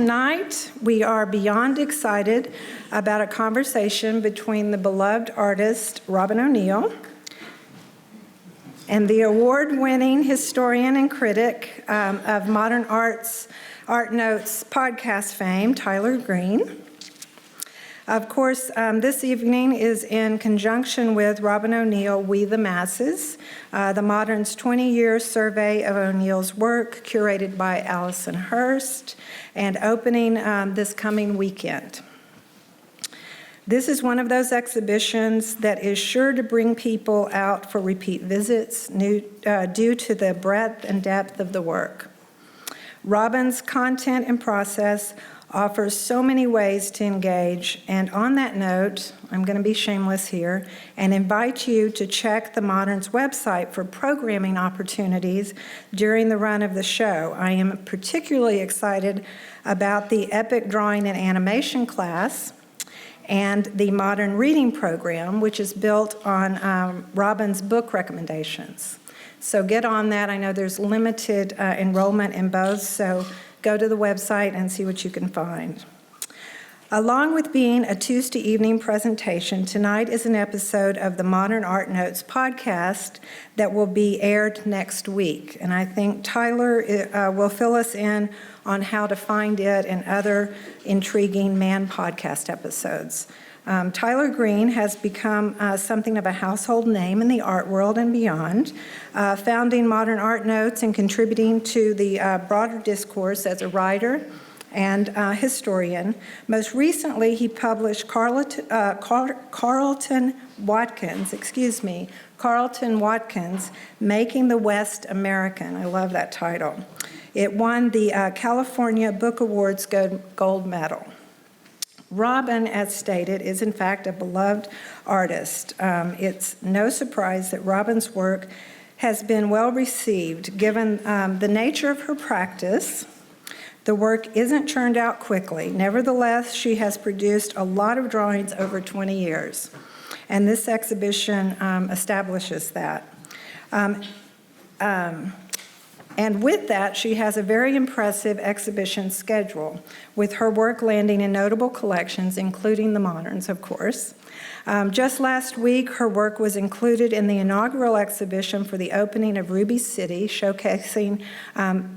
Tonight, we are beyond excited about a conversation between the beloved artist Robyn O'Neil and the award-winning historian and critic of modern art notes podcast fame, Tyler Green. Of course, this evening is in conjunction with Robyn O'Neil, We the Masses, the Modern's 20-year survey of O'Neil's work, curated by Allison Hurst, and opening this coming weekend. This is one of those exhibitions that is sure to bring people out for repeat visits due to the breadth and depth of the work. Robyn's content and process offers so many ways to engage, and on that note, I'm going to be shameless here and invite you to check the Modern's website for programming opportunities during the run of the show. I am particularly excited about the Epic Drawing and Animation class and the Modern Reading program, which is built on Robyn's book recommendations. So get on that. I know there's limited enrollment in both, so go to the website and see what you can find. Along with being a Tuesday evening presentation, tonight is an episode of the Modern Art Notes podcast that will be aired next week. And I think Tyler will fill us in on how to find it and other intriguing Man podcast episodes. Tyler Green has become something of a household name in the art world and beyond, founding Modern Art Notes and contributing to the broader discourse as a writer and historian. Most recently, he published Carlton Watkins, Making the West American. I love that title. It won the California Book Awards Gold Medal. Robyn, as stated, is in fact a beloved artist. It's no surprise that Robyn's work has been well received given the nature of her practice. The work isn't churned out quickly. Nevertheless, she has produced a lot of drawings over 20 years, and this exhibition establishes that. And with that, she has a very impressive exhibition schedule, with her work landing in notable collections, including the Moderns, of course. Just last week, her work was included in the inaugural exhibition for the opening of Ruby City, showcasing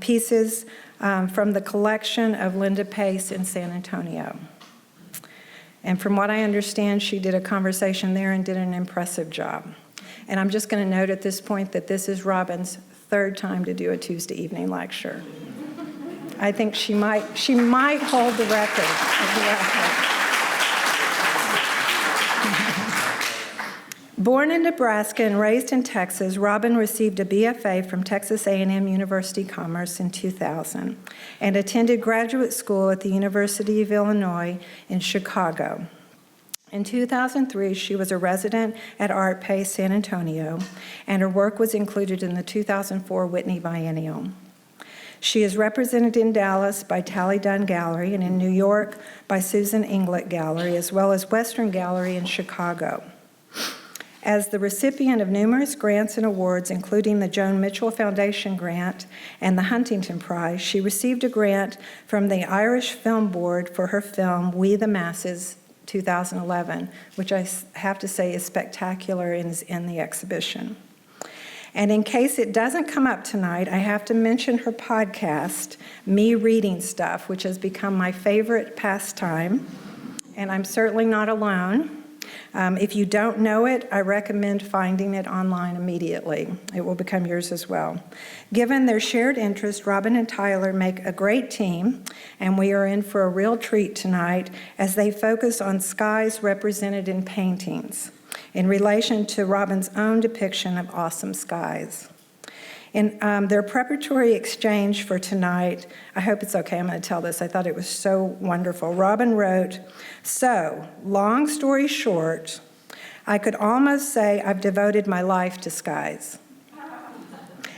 pieces from the collection of Linda Pace in San Antonio. And from what I understand, she did a conversation there and did an impressive job. And I'm just going to note at this point that this is Robyn's third time to do a Tuesday evening lecture. I think she might hold the record. Born in Nebraska and raised in Texas, Robyn received a BFA from Texas A&M University Commerce in 2000 and attended graduate school at the University of Illinois in Chicago. In 2003, she was a resident at Art Pace San Antonio, and her work was included in the 2004 Whitney Biennial. She is represented in Dallas by Tally Dunn Gallery and in New York by Susan Inglet Gallery, as well as Western Gallery in Chicago. As the recipient of numerous grants and awards, including the Joan Mitchell Foundation grant and the Huntington Prize, she received a grant from the Irish Film Board for her film, We the Masses, 2011, which I have to say is spectacular and is in the exhibition. And in case it doesn't come up tonight, I have to mention her podcast, Me Reading Stuff, which has become my favorite pastime, and I'm certainly not alone. If you don't know it, I recommend finding it online immediately. It will become yours as well. Given their shared interest, Robyn and Tyler make a great team, and we are in for a real treat tonight as they focus on skies represented in paintings in relation to Robyn's own depiction of awesome skies. In their preparatory exchange for tonight, I hope it's okay, I'm going to tell this. I thought it was so wonderful. Robyn wrote, "So, long story short, I could almost say I've devoted my life to skies.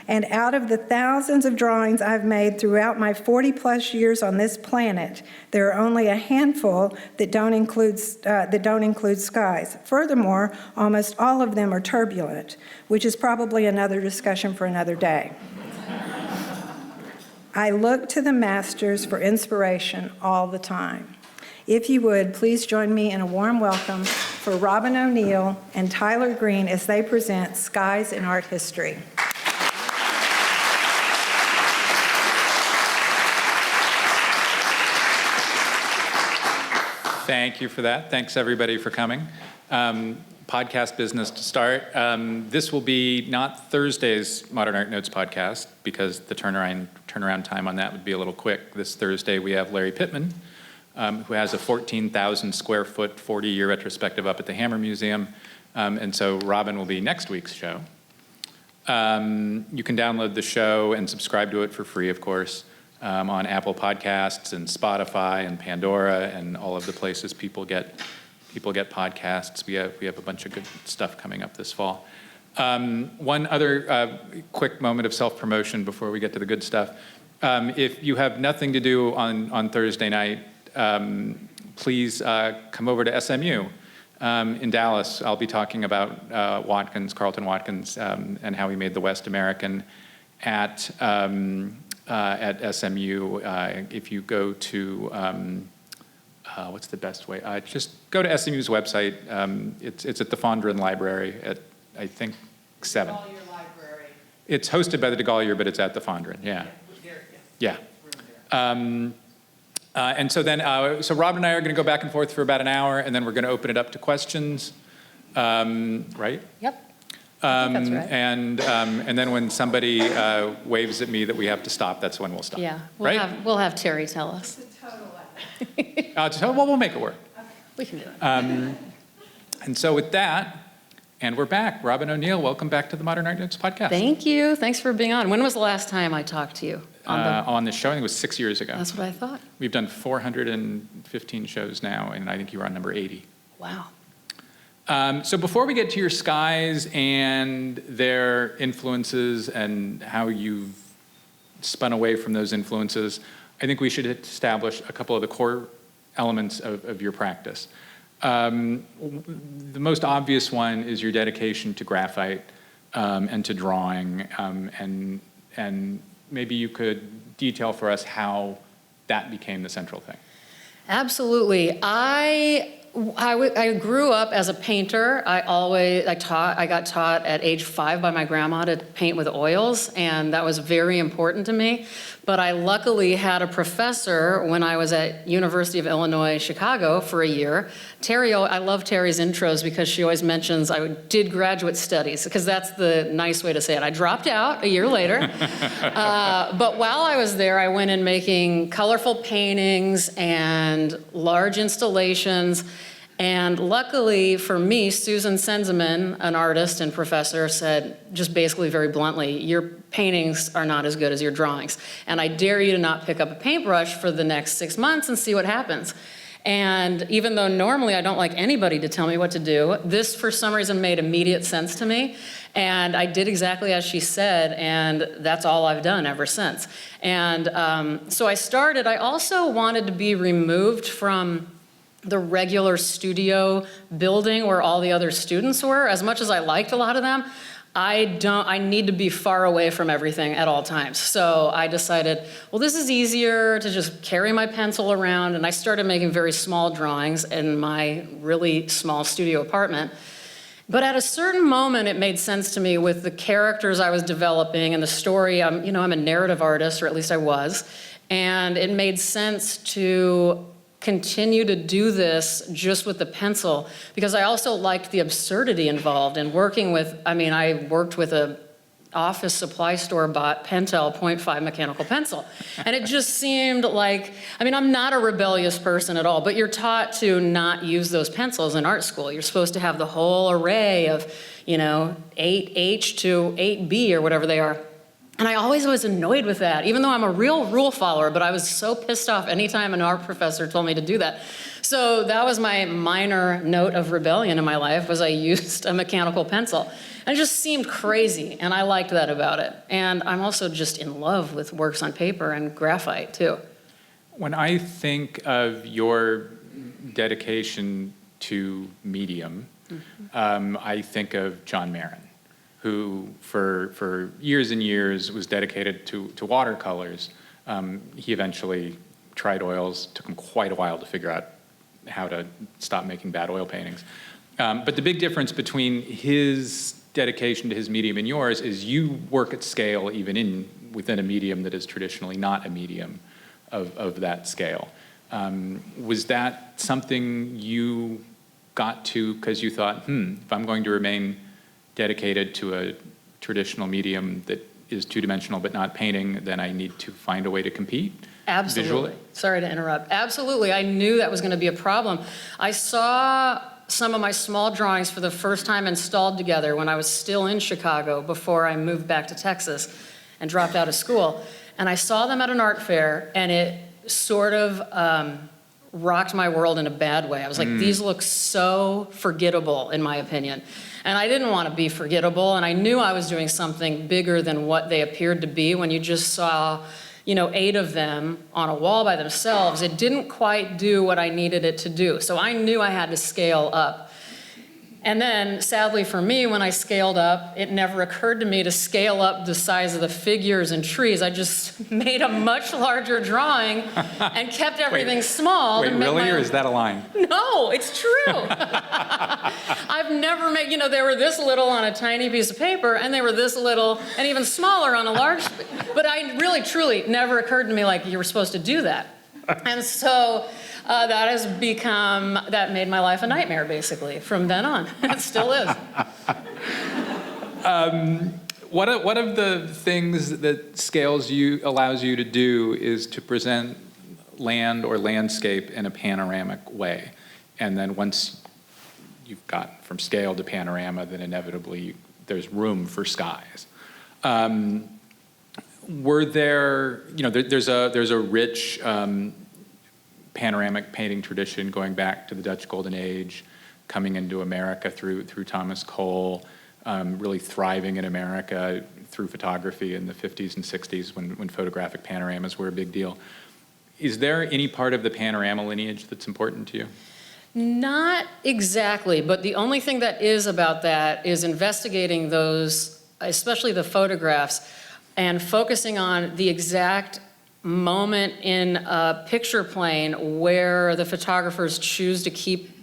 And out of the thousands of drawings I've made throughout my 40-plus years on this planet, there are only a handful that don't include skies. Furthermore, almost all of them are turbulent, which is probably another discussion for another day. I look to the masters for inspiration all the time. If you would, please join me in a warm welcome for Robyn O'Neil and Tyler Green as they present Skies in Art History. Thank you for that. Thanks, everybody, for coming. Podcast business to start. This will be not Thursday's Modern Art Notes podcast because the turnaround time on that would be a little quick. This Thursday, we have Larry Pittman, who has a 14,000 square foot, 40-year retrospective up at the Hammer Museum. And so Robyn will be next week's show. You can download the show and subscribe to it for free, of course, on Apple Podcasts and Spotify and Pandora and all of the places people get podcasts. We have a bunch of good stuff coming up this fall. One other quick moment of self-promotion before we get to the good stuff. If you have nothing to do on Thursday night, please come over to SMU in Dallas. I'll be talking about Carlton Watkins, and how he made the West American at SMU. If you go to what's the best way? Just go to SMU's website. It's at the Fondren Library at, I think, 7. DeGolyer Library. It's hosted by the DeGolyer, but it's at the Fondren, yeah. Yeah. And so then, so Robyn and I are going to go back and forth for about an hour, and then we're going to open it up to questions, right? Yep. I think that's right. And then when somebody waves at me that we have to stop, that's when we'll stop. Yeah, we'll have Terry tell us. Well, we'll make it work. We can do it. And so with that, and we're back. Robyn O'Neil, welcome back to the Modern Art Notes podcast. Thank you. Thanks for being on. When was the last time I talked to you? On the show, I think it was 6 years ago. That's what I thought. We've done 415 shows now, and I think you were on number 80. Wow. So before we get to your skies and their influences and how you've spun away from those influences, I think we should establish a couple of the core elements of your practice. The most obvious one is your dedication to graphite and to drawing, and maybe you could detail for us how that became the central thing. Absolutely. I grew up as a painter. I got taught at age 5 by my grandma to paint with oils, and that was very important to me. But I luckily had a professor when I was at University of Illinois, Chicago for a year. Terry, I love Terry's intros because she always mentions I did graduate studies, because that's the nice way to say it. I dropped out a year later. But while I was there, I went in making colorful paintings and large installations. And luckily for me, Susan Senseman, an artist and professor, said just basically very bluntly, your paintings are not as good as your drawings. And I dare you to not pick up a paintbrush for the next 6 months and see what happens. And even though normally I don't like anybody to tell me what to do, this for some reason made immediate sense to me. And I did exactly as she said, and that's all I've done ever since. And so I started. I also wanted to be removed from the regular studio building where all the other students were. As much as I liked a lot of them, I need to be far away from everything at all times. So I decided, well, this is easier to just carry my pencil around, and I started making very small drawings in my really small studio apartment. But at a certain moment, it made sense to me with the characters I was developing and the story. I'm a narrative artist, or at least I was, and it made sense to continue to do this just with the pencil, because I also liked the absurdity involved in working with, I worked with a office supply store bought Pentel .5 mechanical pencil. And it just seemed like, I'm not a rebellious person at all, but you're taught to not use those pencils in art school. You're supposed to have the whole array of, 8H to 8B or whatever they are. And I always was annoyed with that, even though I'm a real rule follower, but I was so pissed off anytime an art professor told me to do that. So that was my minor note of rebellion in my life, was I used a mechanical pencil. And it just seemed crazy, and I liked that about it. And I'm also just in love with works on paper and graphite, too. When I think of your dedication to medium, I think of John Marin, who for years and years was dedicated to watercolors, He eventually tried oils. Took him quite a while to figure out how to stop making bad oil paintings. But the big difference between his dedication to his medium and yours is you work at scale even within a medium that is traditionally not a medium of that scale. Was that something you got to because you thought, if I'm going to remain dedicated to a traditional medium that is two-dimensional but not painting, then I need to find a way to compete? Absolutely. Visually? Sorry to interrupt. Absolutely. I knew that was going to be a problem. I saw some of my small drawings for the first time installed together when I was still in Chicago before I moved back to Texas and dropped out of school. And I saw them at an art fair, and it sort of rocked my world in a bad way. I was like, these look so forgettable, in my opinion. And I didn't want to be forgettable, and I knew I was doing something bigger than what they appeared to be when you just saw 8 of them on a wall by themselves. It didn't quite do what I needed it to do. So I knew I had to scale up. And then, sadly for me, when I scaled up, it never occurred to me to scale up the size of the figures and trees. I just made a much larger drawing and kept everything small. Wait, really, or is that a line? No, it's true. I've never made, they were this little on a tiny piece of paper, and they were this little and even smaller on a large, but I really, truly, never occurred to me like you were supposed to do that. And so that made my life a nightmare, basically, from then on. It still is. One of the things that scales allows you to do is to present land or landscape in a panoramic way. And then once you've got from scale to panorama, then inevitably there's room for skies. Were there, there's a rich panoramic painting tradition going back to the Dutch Golden Age, coming into America through Thomas Cole, really thriving in America through photography in the 50s and 60s when photographic panoramas were a big deal. Is there any part of the panorama lineage that's important to you? Not exactly, but the only thing that is about that is investigating those, especially the photographs, and focusing on the exact moment in a picture plane where the photographers choose to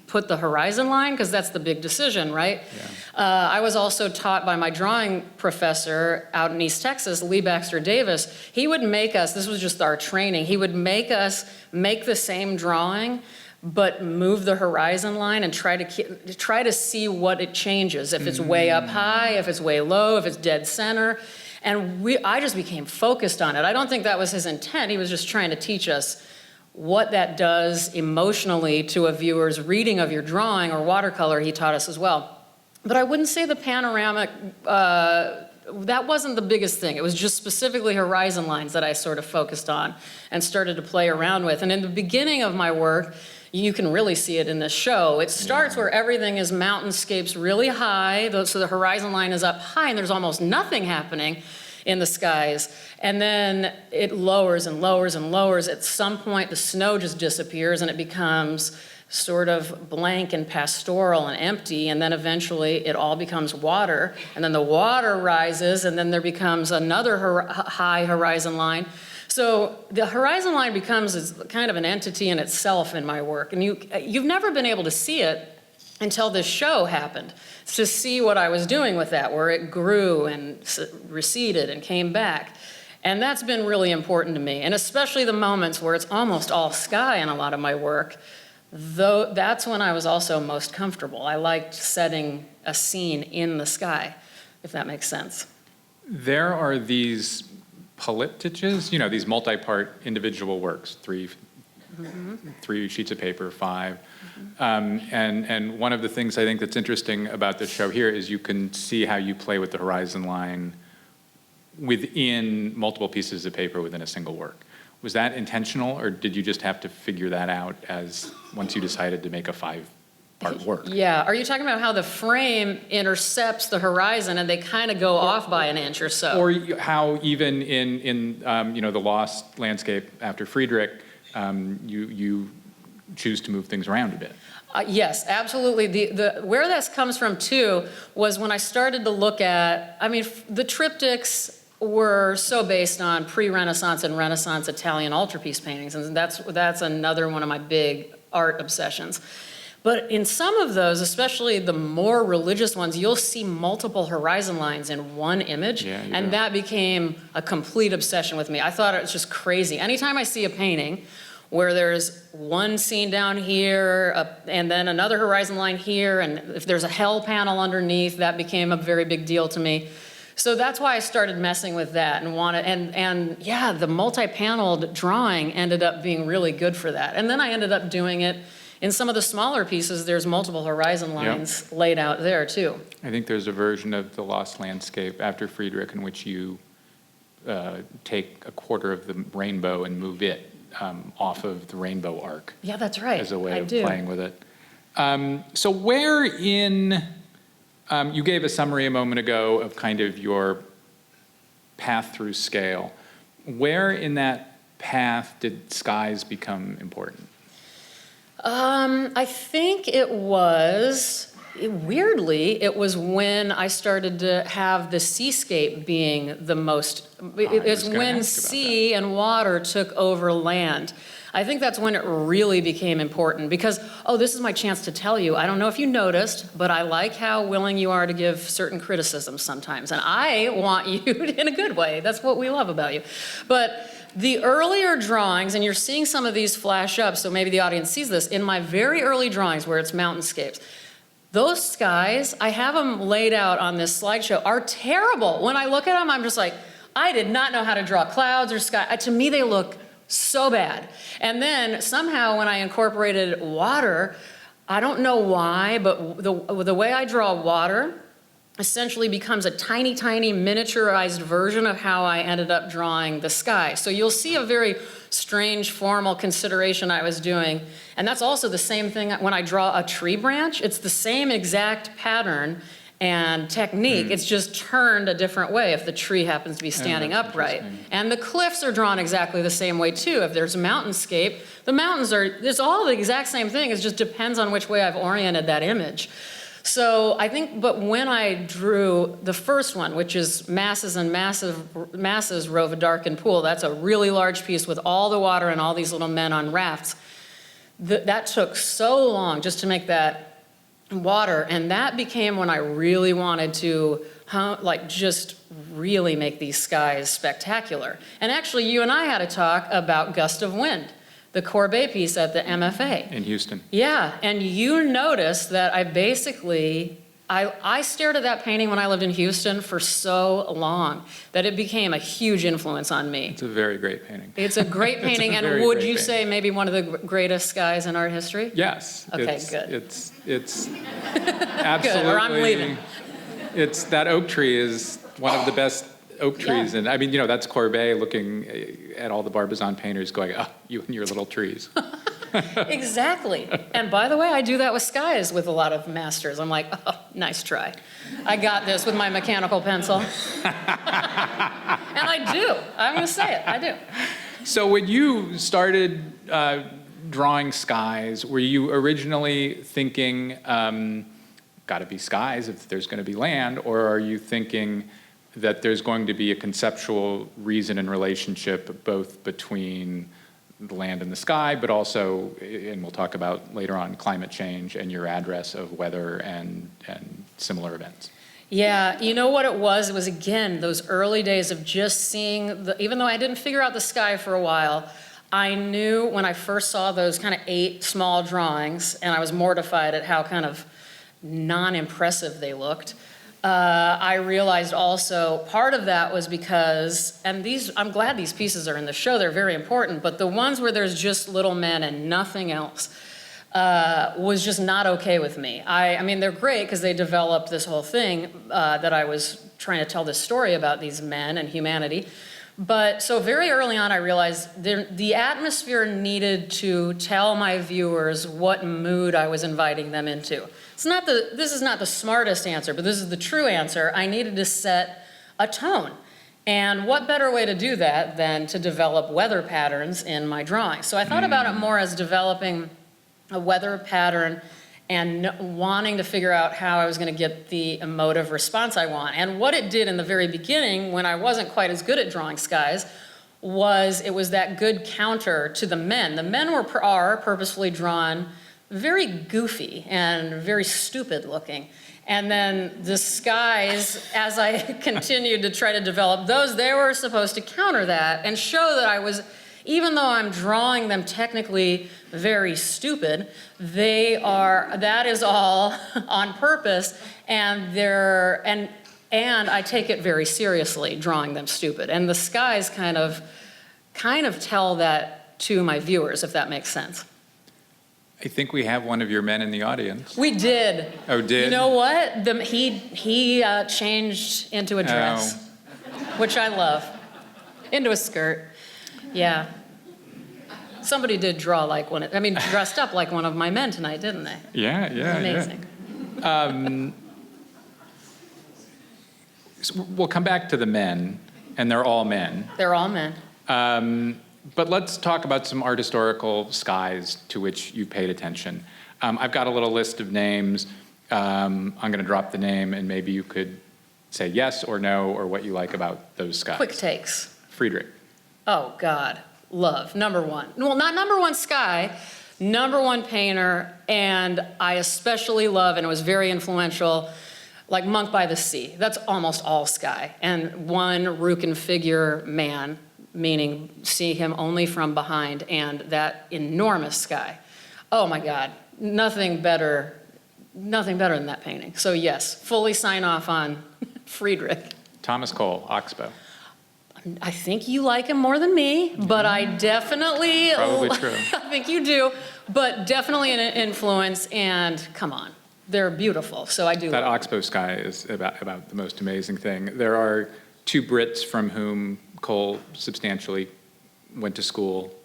put the horizon line, because that's the big decision, right? Yeah. I was also taught by my drawing professor out in East Texas, Lee Baxter Davis. He would make us, this was just our training, he would make us make the same drawing, but move the horizon line and try to see what it changes. If it's way up high, if it's way low, if it's dead center. And I just became focused on it. I don't think that was his intent. He was just trying to teach us what that does emotionally to a viewer's reading of your drawing or watercolor. He taught us as well. But I wouldn't say the panoramic, that wasn't the biggest thing. It was just specifically horizon lines that I sort of focused on and started to play around with. And in the beginning of my work, you can really see it in this show. It starts where everything is mountainscapes really high, so the horizon line is up high and there's almost nothing happening in the skies. And then it lowers and lowers and lowers. At some point, the snow just disappears and it becomes sort of blank and pastoral and empty, and then eventually it all becomes water, and then the water rises, and then there becomes another high horizon line. So the horizon line becomes kind of an entity in itself in my work, and you've never been able to see it until this show happened, to see what I was doing with that, where it grew and receded and came back. And that's been really important to me, and especially the moments where it's almost all sky in a lot of my work, though that's when I was also most comfortable. I liked setting a scene in the sky, if that makes sense. There are these polyptyches, these multi-part individual works, three sheets of paper, 5. And one of the things I think that's interesting about this show here is you can see how you play with the horizon line within multiple pieces of paper within a single work. Was that intentional, or did you just have to figure that out once you decided to make a 5-part work? Yeah. Are you talking about how the frame intercepts the horizon and they kind of go off by an inch or so? Or how even in the lost landscape after Friedrich, you choose to move things around a bit? Yes, absolutely. Where this comes from, too, was when I started to look at, the triptychs were so based on pre-Renaissance and Renaissance Italian altarpiece paintings, and that's another one of my big art obsessions. But in some of those, especially the more religious ones, you'll see multiple horizon lines in one image, and that became a complete obsession with me. I thought it was just crazy. Anytime I see a painting where there's one scene down here, and then another horizon line here, and if there's a hell panel underneath, that became a very big deal to me. So that's why I started messing with that and yeah, the multi-paneled drawing ended up being really good for that. And then I ended up doing it in some of the smaller pieces. There's multiple horizon lines laid out there too. I think there's a version of The Lost Landscape after Friedrich in which you take a quarter of the rainbow and move it off of the rainbow arc. Yeah, that's right. As a way of playing with it. So where in, you gave a summary a moment ago of kind of your path through scale. Where in that path did skies become important? I think it was, weirdly, it was when I started to have the seascape being the most, it's when sea and water took over land. I think that's when it really became important because, this is my chance to tell you, I don't know if you noticed, but I like how willing you are to give certain criticisms sometimes. And I want you in a good way. That's what we love about you. But the earlier drawings, and you're seeing some of these flash up, so maybe the audience sees this, in my very early drawings where it's mountainscapes, those skies, I have them laid out on this slideshow, are terrible. When I look at them, I'm just like, I did not know how to draw clouds or sky. To me, they look so bad. And then somehow when I incorporated water, I don't know why, but the way I draw water essentially becomes a tiny, tiny miniaturized version of how I ended up drawing the sky. So you'll see a very strange formal consideration I was doing. And that's also the same thing when I draw a tree branch. It's the same exact pattern and technique. It's just turned a different way if the tree happens to be standing upright. And the cliffs are drawn exactly the same way too. If there's a mountainscape, the mountains it's all the exact same thing. It just depends on which way I've oriented that image. So I think, but when I drew the first one, which is masses and masses rove a darkened pool, that's a really large piece with all the water and all these little men on rafts. That took so long just to make that water, and that became when I really wanted to just really make these skies spectacular. And actually, you and I had a talk about Gust of Wind, the Courbet piece at the MFA. In Houston. Yeah, and you noticed that I stared at that painting when I lived in Houston for so long that it became a huge influence on me. It's a very great painting. It's a great painting, and would you say maybe one of the greatest skies in art history? Yes. Okay, good. It's absolutely. Good, or I'm leaving. It's that oak tree is one of the best oak trees, and I mean, that's Courbet looking at all the Barbizon painters going, you and your little trees. Exactly. And by the way, I do that with skies with a lot of masters. I'm like, nice try. I got this with my mechanical pencil. And I do. I'm going to say it. I do. So when you started drawing skies, were you originally thinking, got to be skies if there's going to be land, or are you thinking that there's going to be a conceptual reason and relationship both between the land and the sky, but also, and we'll talk about later on, climate change and your address of weather and similar events? Yeah, you know what it was? It was, again, those early days of just seeing, even though I didn't figure out the sky for a while, I knew when I first saw those kind of 8 small drawings, and I was mortified at how kind of non-impressive they looked. I realized also part of that was because, and I'm glad these pieces are in the show, they're very important, but the ones where there's just little men and nothing else was just not okay with me. I mean, they're great because they developed this whole thing that I was trying to tell this story about these men and humanity. But so very early on, I realized the atmosphere needed to tell my viewers what mood I was inviting them into. This is not the smartest answer, but this is the true answer. I needed to set a tone. And what better way to do that than to develop weather patterns in my drawings? So I thought about it more as developing a weather pattern and wanting to figure out how I was going to get the emotive response I want. And what it did in the very beginning, when I wasn't quite as good at drawing skies, was it was that good counter to the men. The men are purposefully drawn very goofy and very stupid looking. And then the skies, as I continued to try to develop those, they were supposed to counter that and show that I was, even though I'm drawing them technically very stupid, that is all on purpose, and I take it very seriously, drawing them stupid. And the skies kind of tell that to my viewers, if that makes sense. I think we have one of your men in the audience. We did. Oh, did? You know what? He changed into a dress, which I love. Into a skirt. Yeah. Somebody did dressed up like one of my men tonight, didn't they? Yeah. Amazing. So we'll come back to the men, and they're all men. They're all men. But let's talk about some art historical skies to which you paid attention. I've got a little list of names. I'm going to drop the name, and maybe you could say yes or no, or what you like about those skies. Quick takes. Friedrich. Oh, God. Love. Number one. Well, not number one sky, number one painter, and I especially love, and it was very influential, like Monk by the Sea. That's almost all sky. And one Rukin figure man, meaning see him only from behind, and that enormous sky. Oh my God, nothing better than that painting. So yes, fully sign off on Friedrich. Thomas Cole, Oxbow. I think you like him more than me, but I definitely... Probably true. I think you do, but definitely an influence, and come on, they're beautiful, so I do. That Oxbow sky is about the most amazing thing. There are two Brits from whom Cole substantially went to school,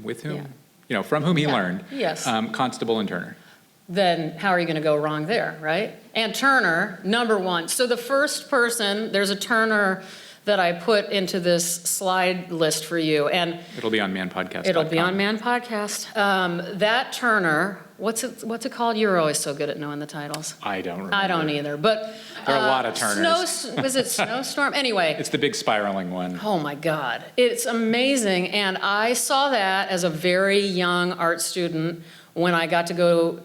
with whom? Yeah. From whom he learned. Yes. Constable and Turner. Then how are you going to go wrong there, right? And Turner, number one. So the first person, there's a Turner that I put into this slide list for you, and it'll be on manpodcast.com. It'll be on Man Podcast. That Turner, what's it called? You're always so good at knowing the titles. I don't remember. I don't either, but there are a lot of Turners. Was it Snowstorm? Anyway. It's the big spiraling one. Oh my God, it's amazing, and I saw that as a very young art student when I got to go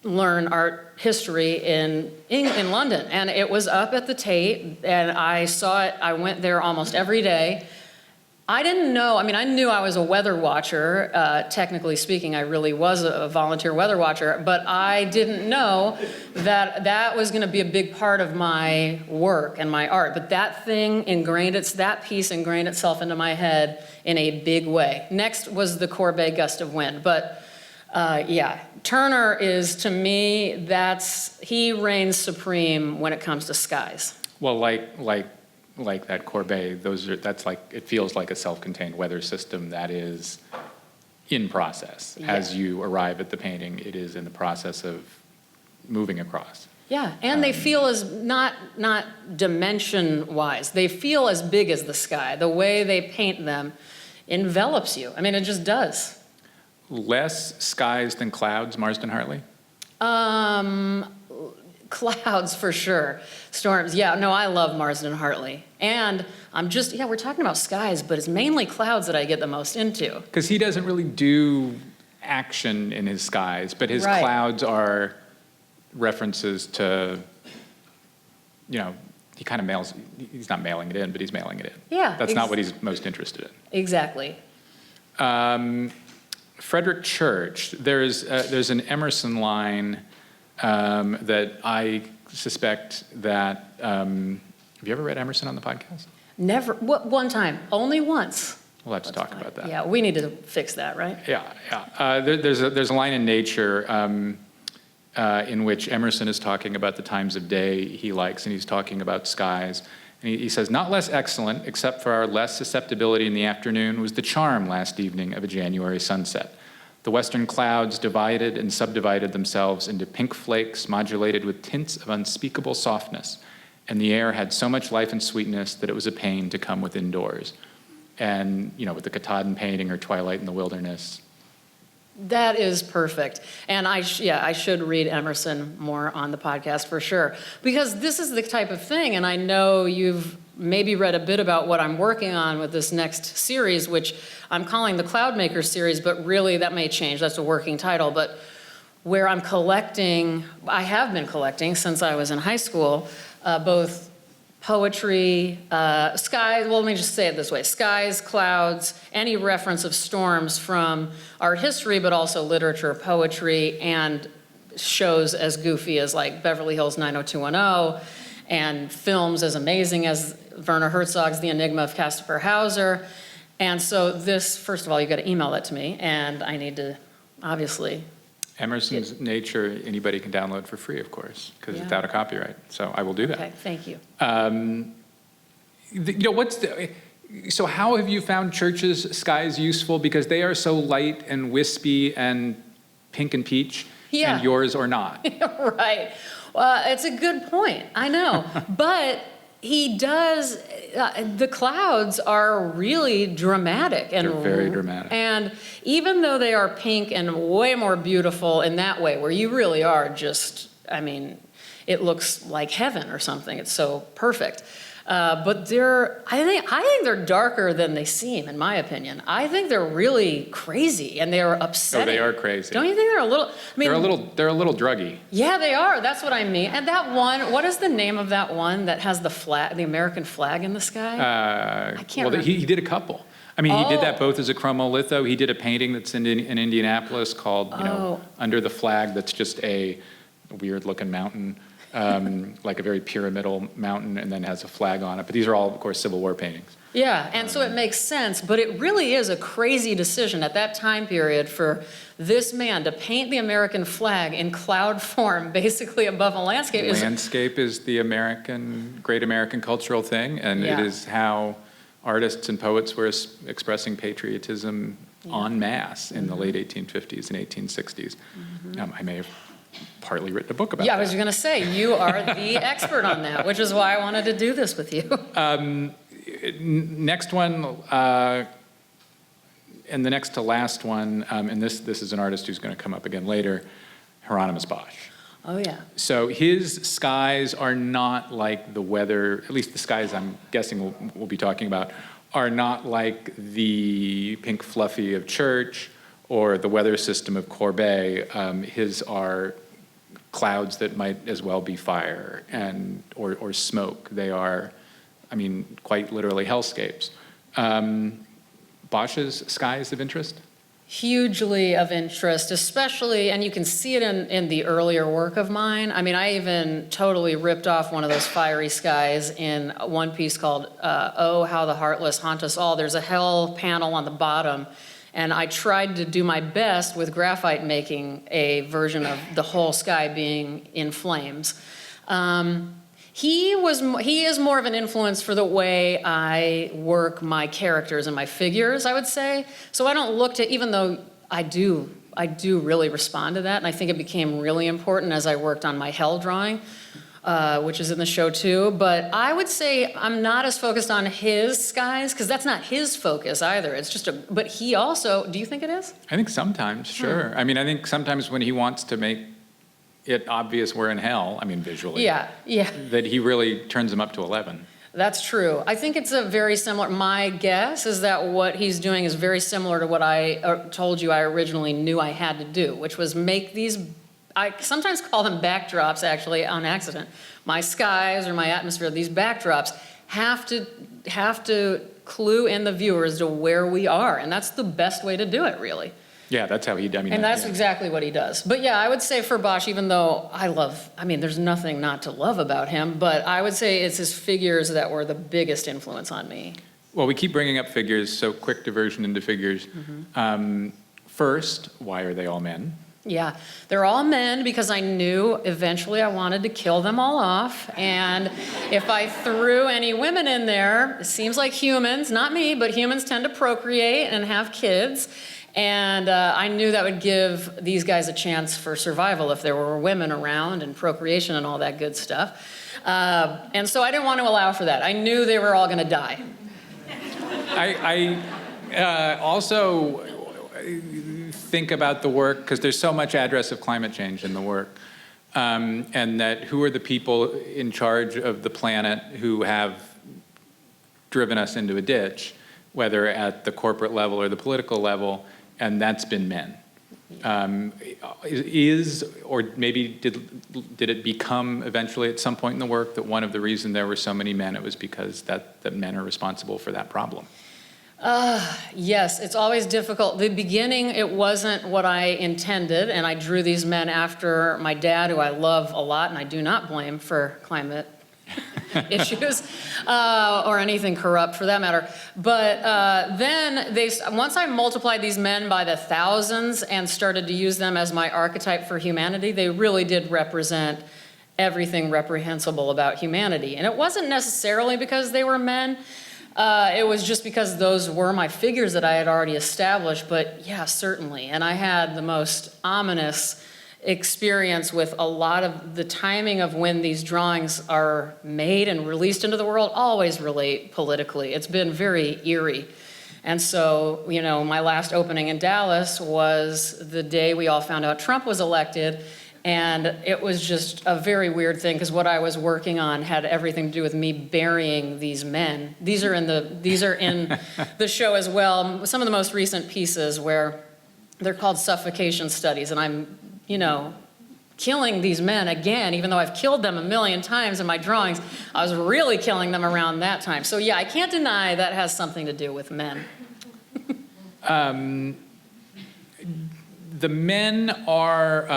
learn art history in London, and it was up at the Tate, and I saw it. I went there almost every day. I didn't know, I knew I was a weather watcher. Technically speaking, I really was a volunteer weather watcher, but I didn't know that was going to be a big part of my work and my art. But that piece ingrained itself into my head in a big way. Next was the Courbet gust of wind, but Turner is, to me, he reigns supreme when it comes to skies. Well, like that Courbet, it feels like a self-contained weather system that is in process. Yeah. As you arrive at the painting, it is in the process of moving across. Yeah, and they feel as not dimension-wise, they feel as big as the sky. The way they paint them envelops you. It just does. Less skies than clouds, Marsden Hartley? Clouds for sure. Storms, I love Marsden Hartley. And we're talking about skies, but it's mainly clouds that I get the most into. Because he doesn't really do action in his skies, but his clouds are references to, he kind of he's not mailing it in, but he's mailing it in. Yeah. That's not what he's most interested in. Exactly. Frederick Church, there's an Emerson line that I suspect that, have you ever read Emerson on the podcast? Never, one time, only once. We'll have to talk about that. Yeah, we need to fix that, right? Yeah. There's a line in Nature in which Emerson is talking about the times of day he likes, and he's talking about skies. And he says, not less excellent, except for our less susceptibility in the afternoon, was the charm last evening of a January sunset. The western clouds divided and subdivided themselves into pink flakes modulated with tints of unspeakable softness, and the air had so much life and sweetness that it was a pain to come within doors. And, with the Katahdin painting or Twilight in the Wilderness, That is perfect. And I should read Emerson more on the podcast for sure. Because this is the type of thing, and I know you've maybe read a bit about what I'm working on with this next series, which I'm calling the Cloudmaker series, but really that may change. That's a working title. But where I'm collecting, I have been collecting since I was in high school, both poetry, skies, well, let me just say it this way, skies, clouds, any reference of storms from art history, but also literature, poetry, and shows as goofy as like Beverly Hills 90210, and films as amazing as Werner Herzog's The Enigma of Caspar Hauser. And so this, first of all, you got to email that to me, and I need to, obviously. Emerson's Nature, anybody can download for free, of course, because it's without a copyright. So I will do that. Okay, thank you. So how have you found churches' skies useful? Because they are so light and wispy and pink and peach, and yours are not. Right. Well, it's a good point. I know. But he does, the clouds are really dramatic. And they're very dramatic. And even though they are pink and way more beautiful in that way, where you really are just, I mean, it looks like heaven or something. It's so perfect. But I think they're darker than they seem, in my opinion. I think they're really crazy and they're upsetting. Oh, they are crazy. Don't you think they're a little? I mean, they're a little druggy. Yeah, they are. That's what I mean. And that one, what is the name of that one that has the flag, the American flag in the sky? I can't remember. He did a couple. I mean, he did that both as a chromolitho. He did a painting that's in Indianapolis called, Under the Flag. That's just a weird-looking mountain. Like a very pyramidal mountain, and then has a flag on it. But these are all, of course, Civil War paintings. Yeah, and so it makes sense, but it really is a crazy decision at that time period for this man to paint the American flag in cloud form, basically above a landscape. Landscape is the great American cultural thing, and it is how artists and poets were expressing patriotism en masse in the late 1850s and 1860s. I may have partly written a book about that. Yeah, I was going to say, you are the expert on that, which is why I wanted to do this with you. Next one, and the next to last one, and this is an artist who's going to come up again later, Hieronymus Bosch. Oh, yeah. So his skies are not like the weather, at least the skies I'm guessing we'll be talking about, are not like the pink fluffy of church or the weather system of Courbet. His are clouds that might as well be fire or smoke. They are, I mean, quite literally hellscapes. Bosch's skies of interest? Hugely of interest, especially, and you can see it in the earlier work of mine. I mean, I even totally ripped off one of those fiery skies in one piece called Oh, How the Heartless Haunt Us All. There's a hell panel on the bottom, and I tried to do my best with graphite making a version of the whole sky being in flames. He is more of an influence for the way I work my characters and my figures, I would say. So I don't look to, even though I do really respond to that, and I think it became really important as I worked on my hell drawing, which is in the show too. But I would say I'm not as focused on his skies, because that's not his focus either. It's just but he also, do you think it is? I think sometimes, sure. I mean, I think sometimes when he wants to make it obvious we're in hell, I mean, visually. Yeah. That he really turns them up to 11. That's true. I think it's a very similar, my guess is that what he's doing is very similar to what I told you I originally knew I had to do, which was make these, I sometimes call them backdrops actually on accident. My skies or my atmosphere, these backdrops have to clue in the viewer as to where we are, and that's the best way to do it, really. Yeah, that's how he, I mean. And that's exactly what he does. But yeah, I would say for Bosch, even though there's nothing not to love about him, but I would say it's his figures that were the biggest influence on me. Well, we keep bringing up figures, so quick diversion into figures. First, why are they all men? Yeah, they're all men because I knew eventually I wanted to kill them all off. And if I threw any women in there, it seems like humans, not me, but humans tend to procreate and have kids. And I knew that would give these guys a chance for survival if there were women around and procreation and all that good stuff. And so I didn't want to allow for that. I knew they were all going to die. I also think about the work, because there's so much address of climate change in the work, and that who are the people in charge of the planet who have driven us into a ditch, whether at the corporate level or the political level, and that's been men. Or maybe did it become eventually at some point in the work that one of the reasons there were so many men, it was because that men are responsible for that problem? Yes, it's always difficult. The beginning, it wasn't what I intended, and I drew these men after my dad, who I love a lot, and I do not blame for climate issues or anything corrupt for that matter. But then once I multiplied these men by the thousands and started to use them as my archetype for humanity, they really did represent everything reprehensible about humanity. And it wasn't necessarily because they were men. It was just because those were my figures that I had already established, but yeah, certainly. And I had the most ominous experience with a lot of the timing of when these drawings are made and released into the world always relate politically. It's been very eerie. And so, you know, my last opening in Dallas was the day we all found out Trump was elected. And it was just a very weird thing, because what I was working on had everything to do with me burying these men. These are in the show as well. Some of the most recent pieces where they're called suffocation studies, and I'm, you know, killing these men again, even though I've killed them a million times in my drawings. I was really killing them around that time. So yeah, I can't deny that has something to do with men. The men are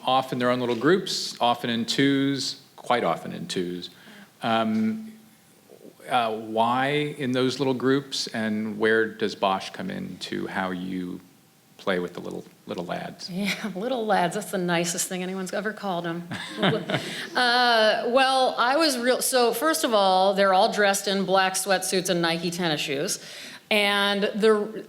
often their own little groups, often in twos, quite often in twos. Why in those little groups, and where does Bosch come into how you play with the little lads? Yeah, little lads, that's the nicest thing anyone's ever called them. Well, so first of all, they're all dressed in black sweatsuits and Nike tennis shoes. And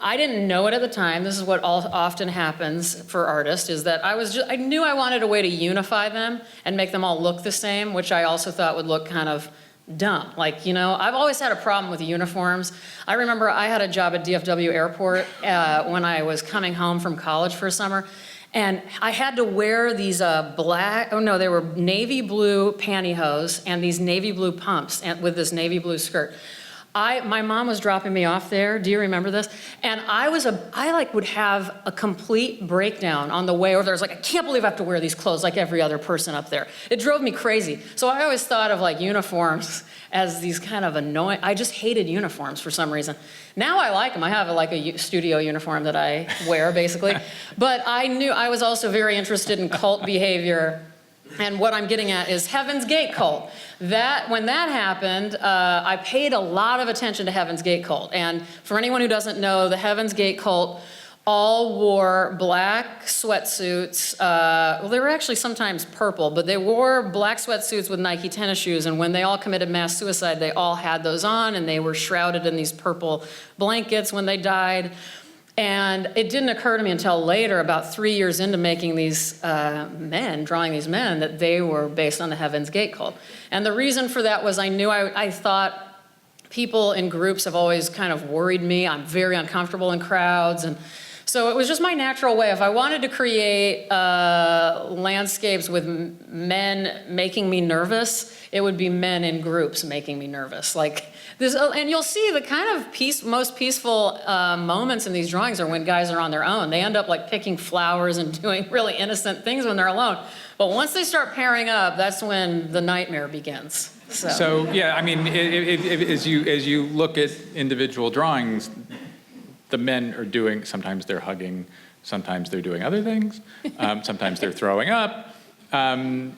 I didn't know it at the time. This is what often happens for artists, is that I knew I wanted a way to unify them and make them all look the same, which I also thought would look kind of dumb. Like, you know, I've always had a problem with uniforms. I remember I had a job at DFW Airport when I was coming home from college for a summer, and I had to wear these they were navy blue pantyhose and these navy blue pumps with this navy blue skirt. My mom was dropping me off there. Do you remember this? And I would have a complete breakdown on the way over there. I was like, I can't believe I have to wear these clothes like every other person up there. It drove me crazy. So I always thought of like uniforms as these kind of annoying. I just hated uniforms for some reason. Now I like them. I have a studio uniform that I wear basically. But I was also very interested in cult behavior. And what I'm getting at is Heaven's Gate cult. When that happened, I paid a lot of attention to Heaven's Gate cult. And for anyone who doesn't know, the Heaven's Gate cult all wore black sweatsuits. They were actually sometimes purple, but they wore black sweatsuits with Nike tennis shoes. And when they all committed mass suicide, they all had those on, and they were shrouded in these purple blankets when they died. And it didn't occur to me until later, about 3 years into making these drawing these men, that they were based on the Heaven's Gate cult. And the reason for that was I thought people in groups have always kind of worried me. I'm very uncomfortable in crowds. And so it was just my natural way. If I wanted to create landscapes with men making me nervous, it would be men in groups making me nervous. Like this, and you'll see the kind of most peaceful moments in these drawings are when guys are on their own. They end up like picking flowers and doing really innocent things when they're alone. But once they start pairing up, that's when the nightmare begins. So yeah, I mean, as you look at individual drawings, the men are doing, sometimes they're hugging, sometimes they're doing other things, sometimes they're throwing up. That